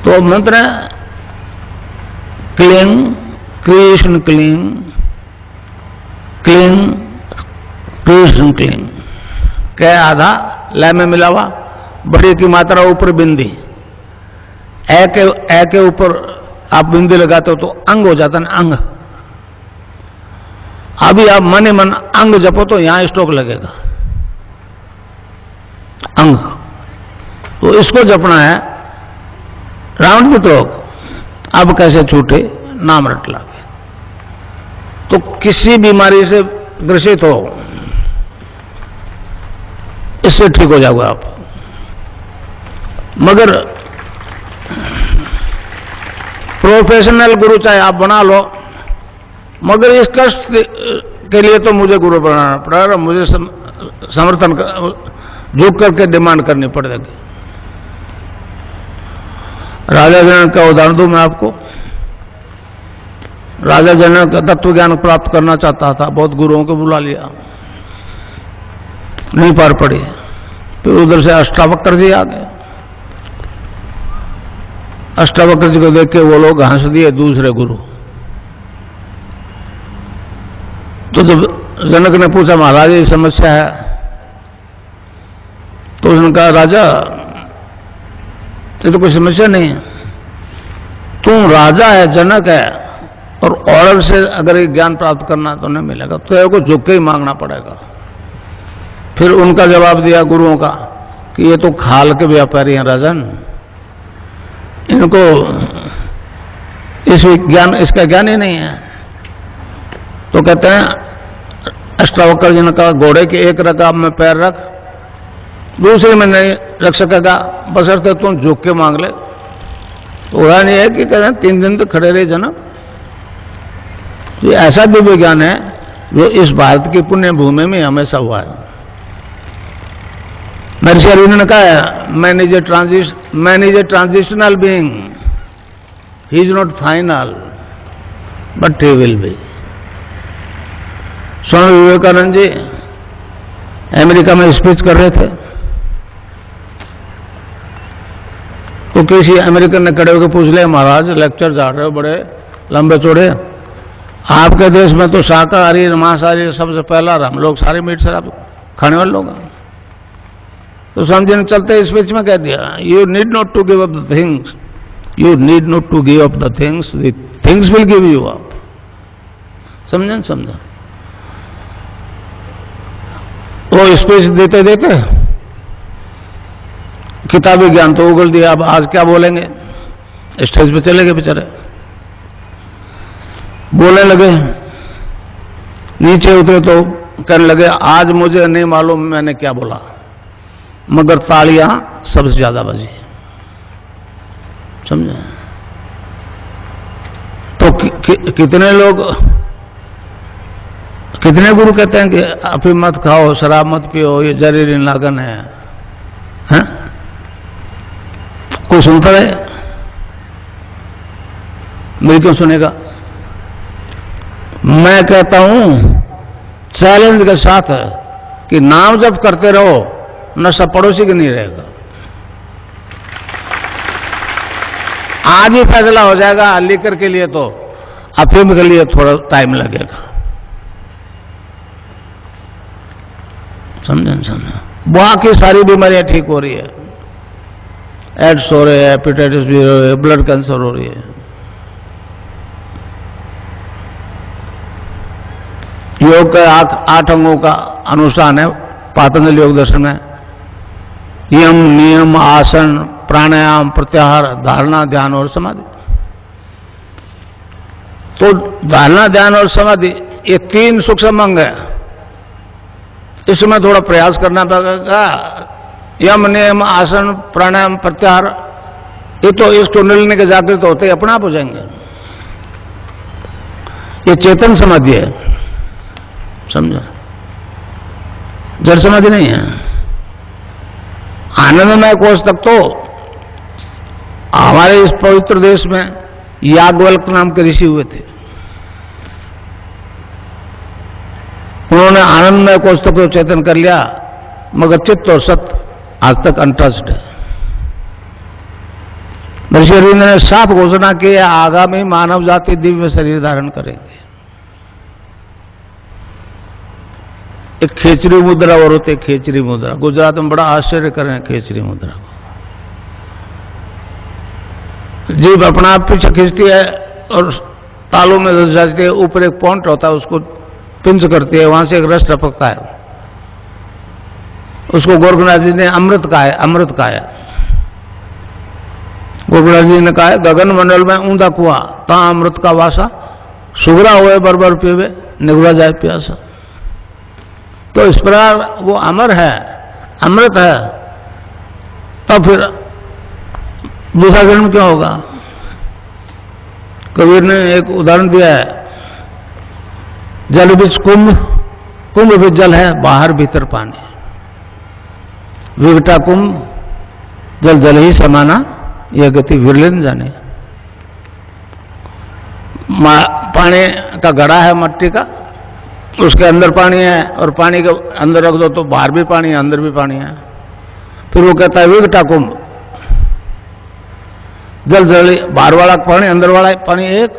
तो मंत्र है क्लीं कृष्ण क्लीं, क्लीं कृष्ण क्लीं। क्या आधा लय में मिला हुआ, बड़ी की मात्रा ऊपर बिंदी, ए के ऊपर आप बिंदी लगाते हो तो अंग हो जाता है, अंग। अभी आप मन ही मन अंग जपो तो यहां स्ट्रोक लगेगा, अंग। तो इसको जपना है, रावण पुत्रोक अब कैसे छूटे, नाम रट लागे। तो किसी बीमारी से ग्रसित हो, इससे ठीक हो जाओगे आप। मगर प्रोफेशनल गुरु चाहे आप बना लो, मगर इस कष्ट के लिए तो मुझे गुरु बनाना पड़ेगा, मुझे समर्थन झुक करके डिमांड करनी पड़ेगी। राजा जनक का उदाहरण दूं मैं आपको। राजा जनक तत्व ज्ञान प्राप्त करना चाहता था, बहुत गुरुओं को बुला लिया, नहीं पार पड़ी। फिर उधर से अष्टावक्र जी आ गए। अष्टावक्र जी को देख के वो लोग हंस दिए, दूसरे गुरु। तो जब जनक ने पूछा महाराज ये समस्या है, तो उसने कहा राजा ये तो कोई समस्या नहीं है, तुम राजा है, जनक है, और औरत से अगर ये ज्ञान प्राप्त करना तो नहीं मिलेगा, तो तेरे को झुक के ही मांगना पड़ेगा। फिर उनका जवाब दिया गुरुओं का कि ये तो खाल के व्यापारी हैं राजन, इनको इसका ज्ञान ही नहीं है। तो कहते हैं अष्टावक्र जी ने कहा घोड़े के एक रकाब में पैर रख, दूसरे में नहीं रख सकेगा, बशर्ते तुम झुक के मांग ले। तो हो नहीं है कि कहते हैं 3 दिन तो खड़े रहे जनाब। ये ऐसा दिव्य ज्ञान है जो इस भारत की पुण्य भूमि में हमेशा हुआ है। महर्षि अरविंद ने कहा है man is a transitional being, he is not final but he will be. Swami Vivekananda ji America में स्पीच कर रहे थे, तो किसी अमेरिकन ने खड़े होकर पूछ लिया महाराज लेक्चर जा रहे हो बड़े लंबे चौड़े, आपके देश में तो शाकाहारी मांसाहारी सबसे पहला, हम लोग सारे मीट शराब खाने वाले लोग हैं। तो स्वामी जी ने चलते स्पीच में कह दिया you need not to give up the things, you need not to give up the things, the things will give you up. समझन समझा। वो स्पीच देते देते किताबी ज्ञान तो उगल दिया, अब आज क्या बोलेंगे, स्टेज पे चले गए बेचारे, बोलने लगे। नीचे उतरे तो कहने लगे आज मुझे नहीं मालूम मैंने क्या बोला, मगर तालियां सबसे ज्यादा बजी। समझे? तो कितने लोग, कितने गुरु कहते हैं कि अफीम मत खाओ, शराब मत पियो, ये जहरीली नागन है, हैं? कोई सुनता है? मेरी क्यों सुनेगा? मैं कहता हूं चैलेंज के साथ कि नाम जप करते रहो, नशा पड़ोसी के नहीं रहेगा। आज ही फैसला हो जाएगा, लीकर के लिए तो, अफीम के लिए थोड़ा टाइम लगेगा। समझे? समझे? बाकी सारी बीमारियां ठीक हो रही है, एड्स हो रहे हैं, हेपेटाइटिस भी हो रही है, ब्लड कैंसर हो रही है। योग के 8 अंगों का अनुष्ठान है पातंजलि योग दर्शन में। यम, नियम, आसन, प्राणायाम, प्रत्याहार, धारणा, ध्यान और समाधि। तो धारणा, ध्यान और समाधि ये 3 सूक्ष्म अंग है, इसमें थोड़ा प्रयास करना पड़ेगा। यम, नियम, आसन, प्राणायाम, प्रत्याहार, ये तो इसको मिलने के जागृत तो होते ही अपने आप हो जाएंगे। ये चेतन समाधि है, समझो, जड़ समाधि नहीं है। आनंदमय कोष तक तो हमारे इस पवित्र देश में याज्ञवल्क्य नाम के ऋषि हुए थे, उन्होंने आनंदमय कोष तक तो चेतन कर लिया, मगर चित्त और सत्य आज तक अनटच्ड है। ऋषि अरविंद ने साफ घोषणा की, आगामी मानव जाति दिव्य शरीर धारण करेंगे। एक खेचरी मुद्रा और होते, खेचरी मुद्रा गुजरात में बड़ा आश्चर्य करें खेचरी मुद्रा को। जीभ अपना आप पीछे खींचती है और तालू में घुस जाती है, ऊपर एक पॉइंट होता है उसको पिंच करती है, वहां से एक रस टपकता है, उसको गोरखनाथ जी ने अमृत कहा है, अमृत कहा है। गोरखनाथ जी ने कहा है गगन मंडल में ऊंधा कुआ, ता अमृत का वासा, सुगरा हुए बरबर पीवे, निगुरा जाए प्यासा। तो इस प्रकार वो अमर है, अमृत है, तो फिर दूसरा जन्म क्यों होगा? कबीर ने एक उदाहरण दिया है, जल बीच कुंभ, कुंभ भी जल है, बाहर भीतर पानी, विघटा कुंभ, जल जल ही समाना, यह गति विरले न जाने। पानी का घड़ा है मट्टी का, उसके अंदर पानी है, और पानी के अंदर रख दो तो बाहर भी पानी है, अंदर भी पानी है। फिर वो कहता है विघटा कुंभ, जल जल, बाहर वाला पानी, अंदर वाला पानी एक,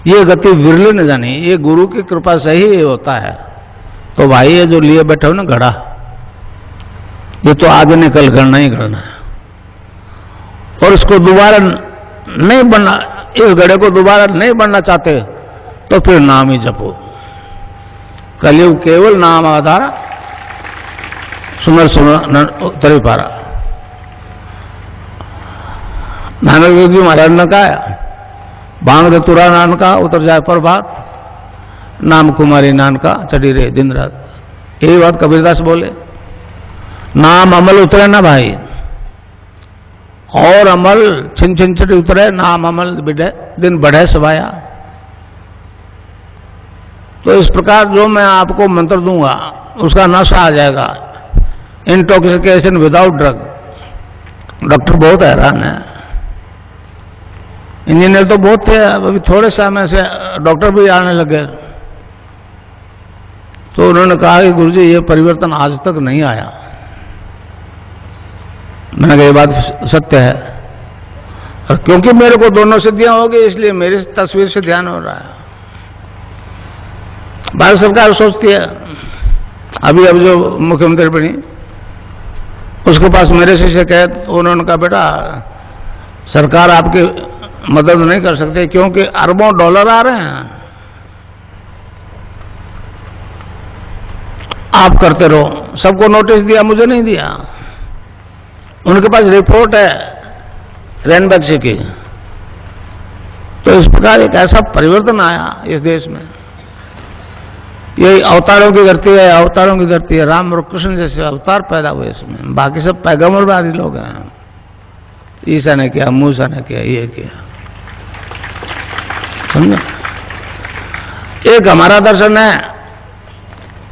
ये गति विरले न जानी, ये गुरु की कृपा से ही होता है। तो भाई ये जो लिए बैठे हो ना घड़ा, ये तो आज निकल करना ही करना है, और इसको दोबारा नहीं बनना, इस घड़े को दोबारा नहीं बनना चाहते तो फिर नाम ही जपो। कलयुग केवल नाम आधारा, सुमर सुमर उतरी पारा। नानक देव जी महाराज ने कहा, भांग दे तुरा नानका उतर जाए प्रभात, नाम कुमारी नानका चढ़ी रहे दिन रात। यही बात कबीरदास बोले, नाम अमल उतरे ना भाई, और अमल छिन छिन चढ़ी उतरे, नाम अमल बिढ़े दिन बढ़े सवाया। तो इस प्रकार जो मैं आपको मंत्र दूंगा उसका नशा आ जाएगा, इंटॉक्सिकेशन विदाउट ड्रग। डॉक्टर बहुत हैरान है, इंजीनियर तो बहुत थे, अभी थोड़े समय से डॉक्टर भी आने लगे। तो उन्होंने कहा कि गुरुजी ये परिवर्तन आज तक नहीं आया। मैंने कहा ये बात सत्य है, और क्योंकि मेरे को दोनों सिद्धियां हो गई इसलिए मेरी तस्वीर से ध्यान हो रहा है। भारत सरकार सोचती है, अभी अब जो मुख्यमंत्री बनी उसके पास मेरे से शिकायत, उन्होंने कहा बेटा सरकार आपकी मदद नहीं कर सकते क्योंकि अरबों डॉलर आ रहे हैं, आप करते रहो। सबको नोटिस दिया, मुझे नहीं दिया। उनके पास रिपोर्ट है रैनबैक्सी की। तो इस प्रकार एक ऐसा परिवर्तन आया इस देश में। यही अवतारों की धरती है, अवतारों की धरती है। राम और कृष्ण जैसे अवतार पैदा हुए इसमें, बाकी सब पैगंबरवादी लोग हैं। ईसा ने किया, मूसा ने किया, ये किया, समझे। एक हमारा दर्शन है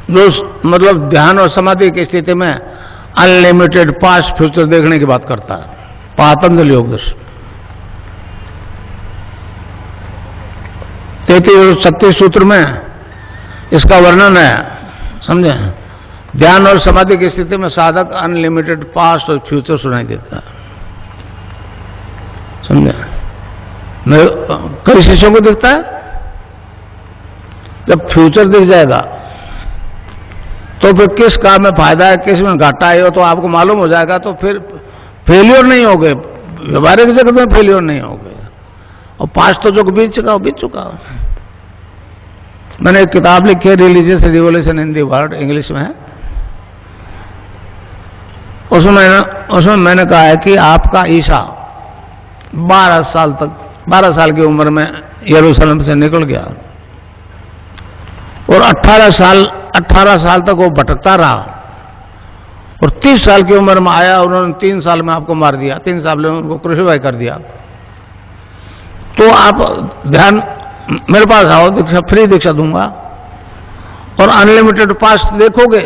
जो मतलब ध्यान और समाधि की स्थिति में अनलिमिटेड पास्ट फ्यूचर देखने की बात करता है, पातंजलि योग दर्शन। 33 सूत्र में इसका वर्णन है, समझे। ध्यान और समाधि की स्थिति में साधक अनलिमिटेड पास्ट और फ्यूचर सुनाई देता है, समझे। कई शिष्यों को दिखता है, जब फ्यूचर दिख जाएगा तो फिर किस काम में फायदा है, किस में घाटा है, तो आपको मालूम हो जाएगा। तो फिर फेलियर नहीं हो गए, व्यवहारिक जगत में फेलियर नहीं हो गए। और पास्ट तो जो बीत चुका हो बीत चुका। मैंने एक किताब लिखी है, religious revolution in the world, English में है। उसमें मैंने कहा है कि आपका ईसा 12 साल की उम्र में यरूशलेम से निकल गया और 18 साल तक वो भटकता रहा और 30 साल की उम्र में आया। उन्होंने 3 साल में आपको मार दिया, 3 साल में उनको क्रूसिफाई कर दिया। तो आप ध्यान मेरे पास आओ, दीक्षा फ्री दीक्षा दूंगा और अनलिमिटेड पास्ट देखोगे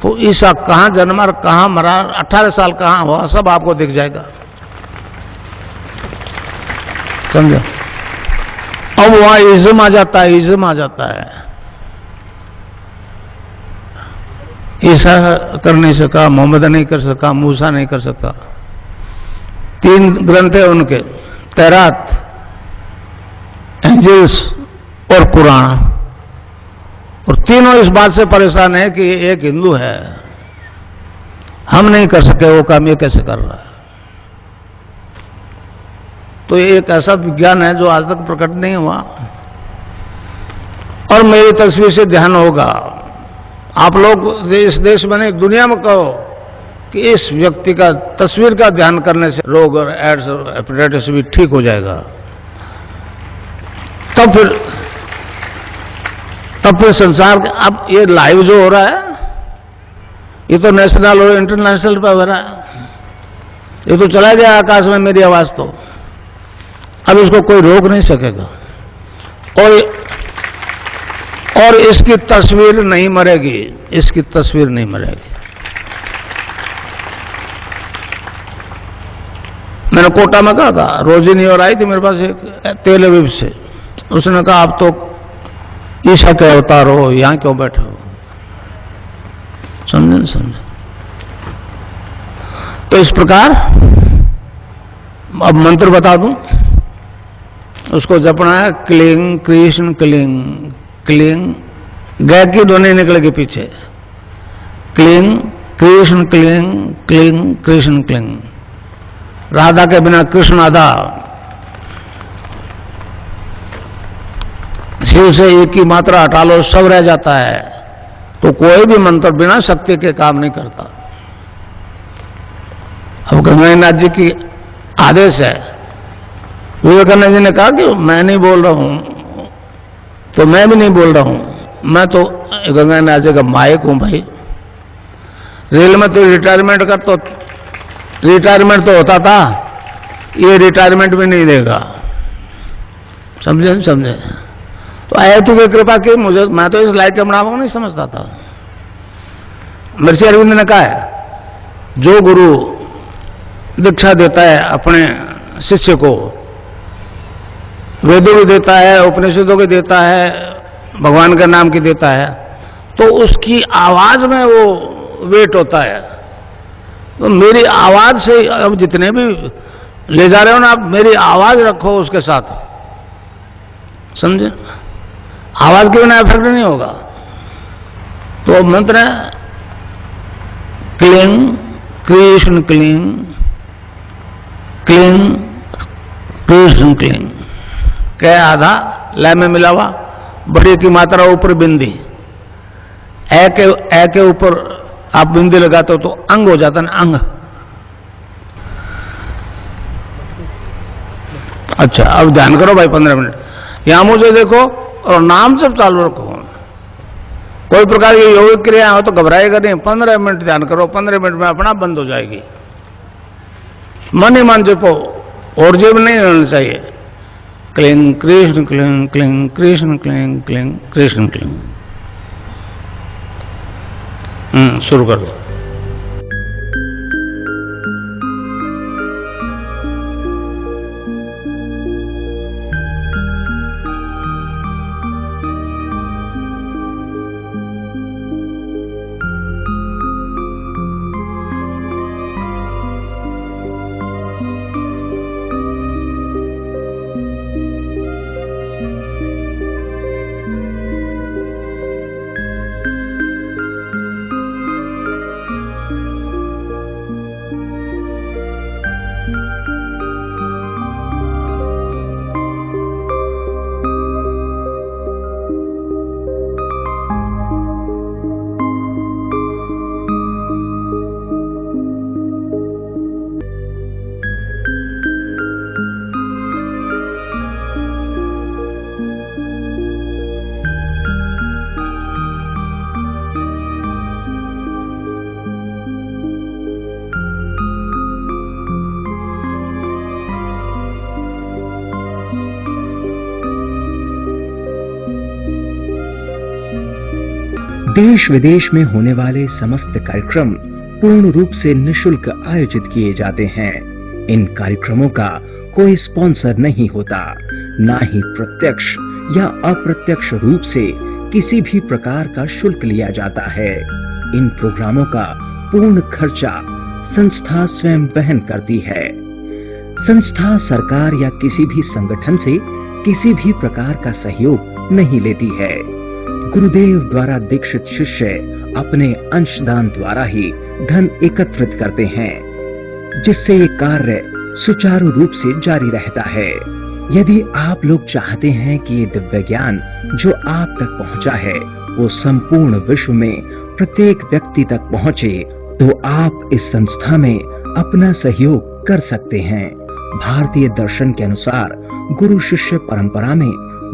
तो ईसा कहां जन्मा, कहां मरा, 18 साल कहां हुआ, सब आपको दिख जाएगा, समझो। अब वहां इज्म आ जाता है, इज्म आ जाता है। ईसा कर नहीं सका, मोहम्मद नहीं कर सका, मूसा नहीं कर सका। 3 ग्रंथ है उनके, तौरात, एंजल्स और कुरान। और तीनों इस बात से परेशान है कि एक हिंदू है, हम नहीं कर सके वो काम, ये कैसे कर रहा है। तो ये एक ऐसा विज्ञान है जो आज तक प्रकट नहीं हुआ। और मेरी तस्वीर से ध्यान होगा, आप लोग इस देश में नहीं दुनिया में कहो कि इस व्यक्ति का तस्वीर का ध्यान करने से रोग और एड्स और हेपेटाइटिस भी ठीक हो जाएगा। तब फिर संसार का अब ये लाइव जो हो रहा है, ये तो नेशनल और इंटरनेशनल पे हो रहा है। ये तो चला गया आकाश में मेरी आवाज, तो अब इसको कोई रोक नहीं सकेगा। और इसकी तस्वीर नहीं मरेगी, इसकी तस्वीर नहीं मरेगी। मैंने कोटा में कहा था, रोजिनी और आई थी मेरे पास एक तेल अवीव से। उसने कहा आप तो ईसा के अवतार हो, यहां क्यों बैठे हो, समझे न समझे। तो इस प्रकार अब मंत्र बता दूं, उसको जपना है क्लिंग कृष्ण क्लिंग क्लिंग, गै की ध्वनि निकलेगी पीछे, cling Krishna cling cling Krishna cling. Radha के बिना कृष्ण आधा, शिव से एक ही मात्रा हटा लो सब रह जाता है। तो कोई भी मंत्र बिना शक्ति के काम नहीं करता। अब गंगानाथ जी की आदेश है, विवेकानंद जी ने कहा कि मैं नहीं बोल रहा हूं तो मैं भी नहीं बोल रहा हूं, मैं तो गंगानाथ जी का माइक हूं भाई। रेल में तो रिटायरमेंट तो होता था, ये रिटायरमेंट भी नहीं देगा, समझे नहीं समझे। तो आया तो कृपा की मुझे, मैं तो इस लाइक के बनावा नहीं समझता था। महर्षि अरविंद ने कहा है, जो गुरु दीक्षा देता है अपने शिष्य को, वेदों की देता है, उपनिषदों की देता है, भगवान के नाम की देता है, तो उसकी आवाज में वो वेट होता है। तो मेरी आवाज से अब जितने भी ले जा रहे हो ना, आप मेरी आवाज रखो उसके साथ, समझे। आवाज के बिना इफेक्ट नहीं होगा। तो मंत्र है क्लीं कृष्ण क्लीं क्लीं कृष्ण क्लीं। कै आधा लय में मिला हुआ, बड़ी की मात्रा ऊपर बिंदी, ए के ऊपर आप बिंदी लगाते हो तो अंग हो जाता है ना, अंग अच्छा, अब ध्यान करो भाई 15 मिनट। यहां मुझे देखो और नाम सब चालू रखो। कोई प्रकार की योगिक क्रिया हो तो घबराएगा नहीं। 15 मिनट ध्यान करो, 15 मिनट में अपना बंद हो जाएगी। मन ही मन जपो और जेब नहीं रहना चाहिए। Cling Krishna cling cling Krishna cling cling Krishna cling. शुरू कर दो। देश विदेश में होने वाले समस्त कार्यक्रम पूर्ण रूप से निशुल्क आयोजित किए जाते हैं। इन कार्यक्रमों का कोई स्पॉन्सर नहीं होता, ना ही प्रत्यक्ष या अप्रत्यक्ष रूप से किसी भी प्रकार का शुल्क लिया जाता है। इन प्रोग्रामों का पूर्ण खर्चा संस्था स्वयं वहन करती है। संस्था सरकार या किसी भी संगठन से किसी भी प्रकार का सहयोग नहीं लेती है। गुरुदेव द्वारा दीक्षित शिष्य अपने अंशदान द्वारा ही धन एकत्रित करते हैं, जिससे ये कार्य सुचारू रूप से जारी रहता है। यदि आप लोग चाहते हैं कि ये दिव्य ज्ञान जो आप तक पहुंचा है वो संपूर्ण विश्व में प्रत्येक व्यक्ति तक पहुंचे, तो आप इस संस्था में अपना सहयोग कर सकते हैं। भारतीय दर्शन के अनुसार गुरु शिष्य परंपरा में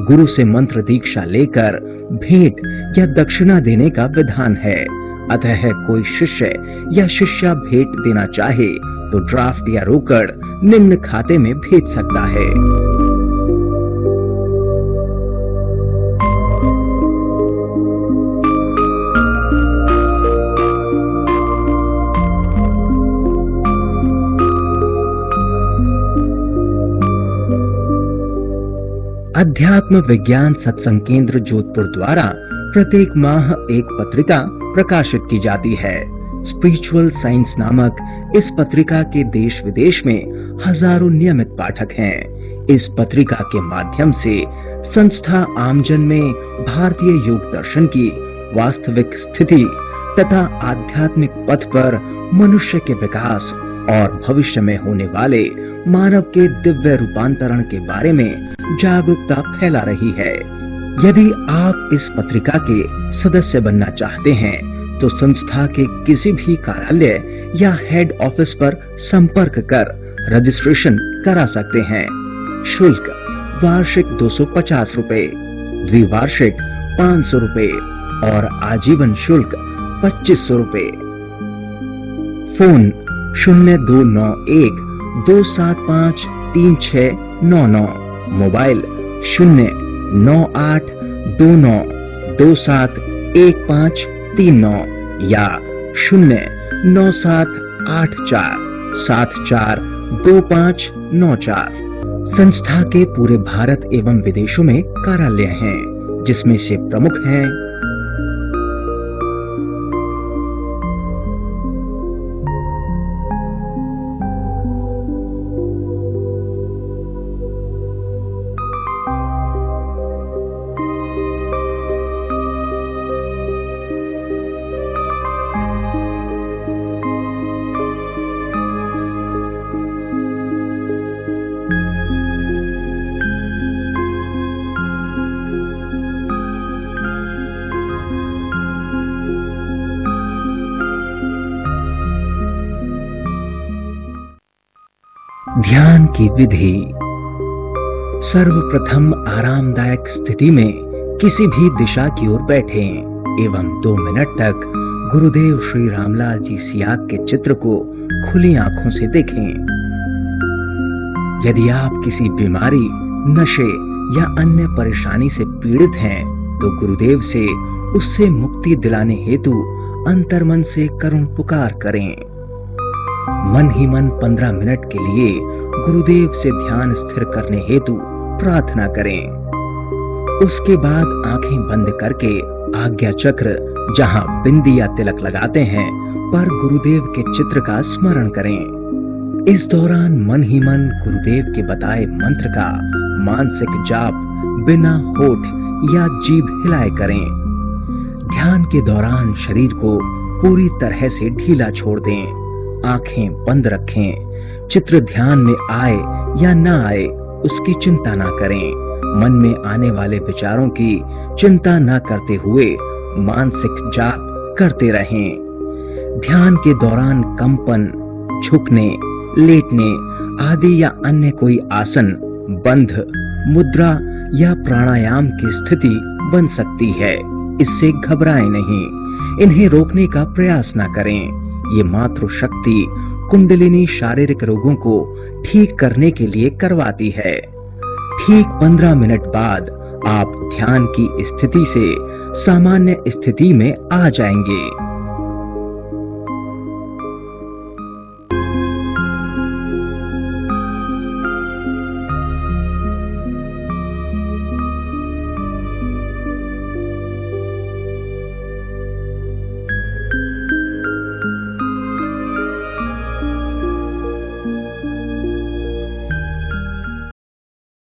गुरु से मंत्र दीक्षा लेकर भेंट या दक्षिणा देने का विधान है। अतः कोई शिष्य या शिष्या भेंट देना चाहे तो ड्राफ्ट या रोकड़ निम्न खाते में भेज सकता है। अध्यात्म विज्ञान सत्संग केंद्र जोधपुर द्वारा प्रत्येक माह एक पत्रिका प्रकाशित की जाती है। स्पिरिचुअल साइंस नामक इस पत्रिका के देश विदेश में हजारों नियमित पाठक हैं। इस पत्रिका के माध्यम से संस्था आमजन में भारतीय योग दर्शन की वास्तविक स्थिति तथा आध्यात्मिक पथ पर मनुष्य के विकास और भविष्य में होने वाले मानव के दिव्य रूपांतरण के बारे में जागरूकता फैला रही है। यदि आप इस पत्रिका के सदस्य बनना चाहते हैं तो संस्था के किसी भी कार्यालय या हेड ऑफिस पर संपर्क कर रजिस्ट्रेशन करा सकते हैं। शुल्क वार्षिक 250 रुपए, द्विवार्षिक 500 रुपए और आजीवन शुल्क 2500 रुपए। फोन 0291 275 3699, मोबाइल 098 29 27 1539 या 097 84 74 2594। संस्था के पूरे भारत एवं विदेशों में कार्यालय हैं, जिसमें से प्रमुख हैं ध्यान की विधि। सर्वप्रथम आरामदायक स्थिति में किसी भी दिशा की ओर बैठें एवं 2 मिनट तक गुरुदेव श्री रामलाल जी सियाग के चित्र को खुली आंखों से देखें। यदि आप किसी बीमारी, नशे या अन्य परेशानी से पीड़ित हैं, तो गुरुदेव से उससे मुक्ति दिलाने हेतु अंतर्मन से करुण पुकार करें। मन ही मन 15 मिनट के लिए गुरुदेव से ध्यान स्थिर करने हेतु प्रार्थना करें। उसके बाद आंखें बंद करके आज्ञा चक्र, जहां बिंदी या तिलक लगाते हैं, पर गुरुदेव के चित्र का स्मरण करें। इस दौरान मन ही मन गुरुदेव के बताए मंत्र का मानसिक जाप बिना होठ या जीभ हिलाए करें। ध्यान के दौरान शरीर को पूरी तरह से ढीला छोड़ दें। आंखें बंद रखें। चित्र ध्यान में आए या न आए उसकी चिंता न करें। मन में आने वाले विचारों की चिंता न करते हुए मानसिक जाप करते रहें। ध्यान के दौरान कंपन, झुकने, लेटने आदि या अन्य कोई आसन, बंध, मुद्रा या प्राणायाम की स्थिति बन सकती है। इससे घबराएं नहीं। इन्हें रोकने का प्रयास न करें। ये मातृशक्ति कुंडलिनी शारीरिक रोगों को ठीक करने के लिए करवाती है। ठीक 15 मिनट बाद आप ध्यान की स्थिति से सामान्य स्थिति में आ जाएंगे।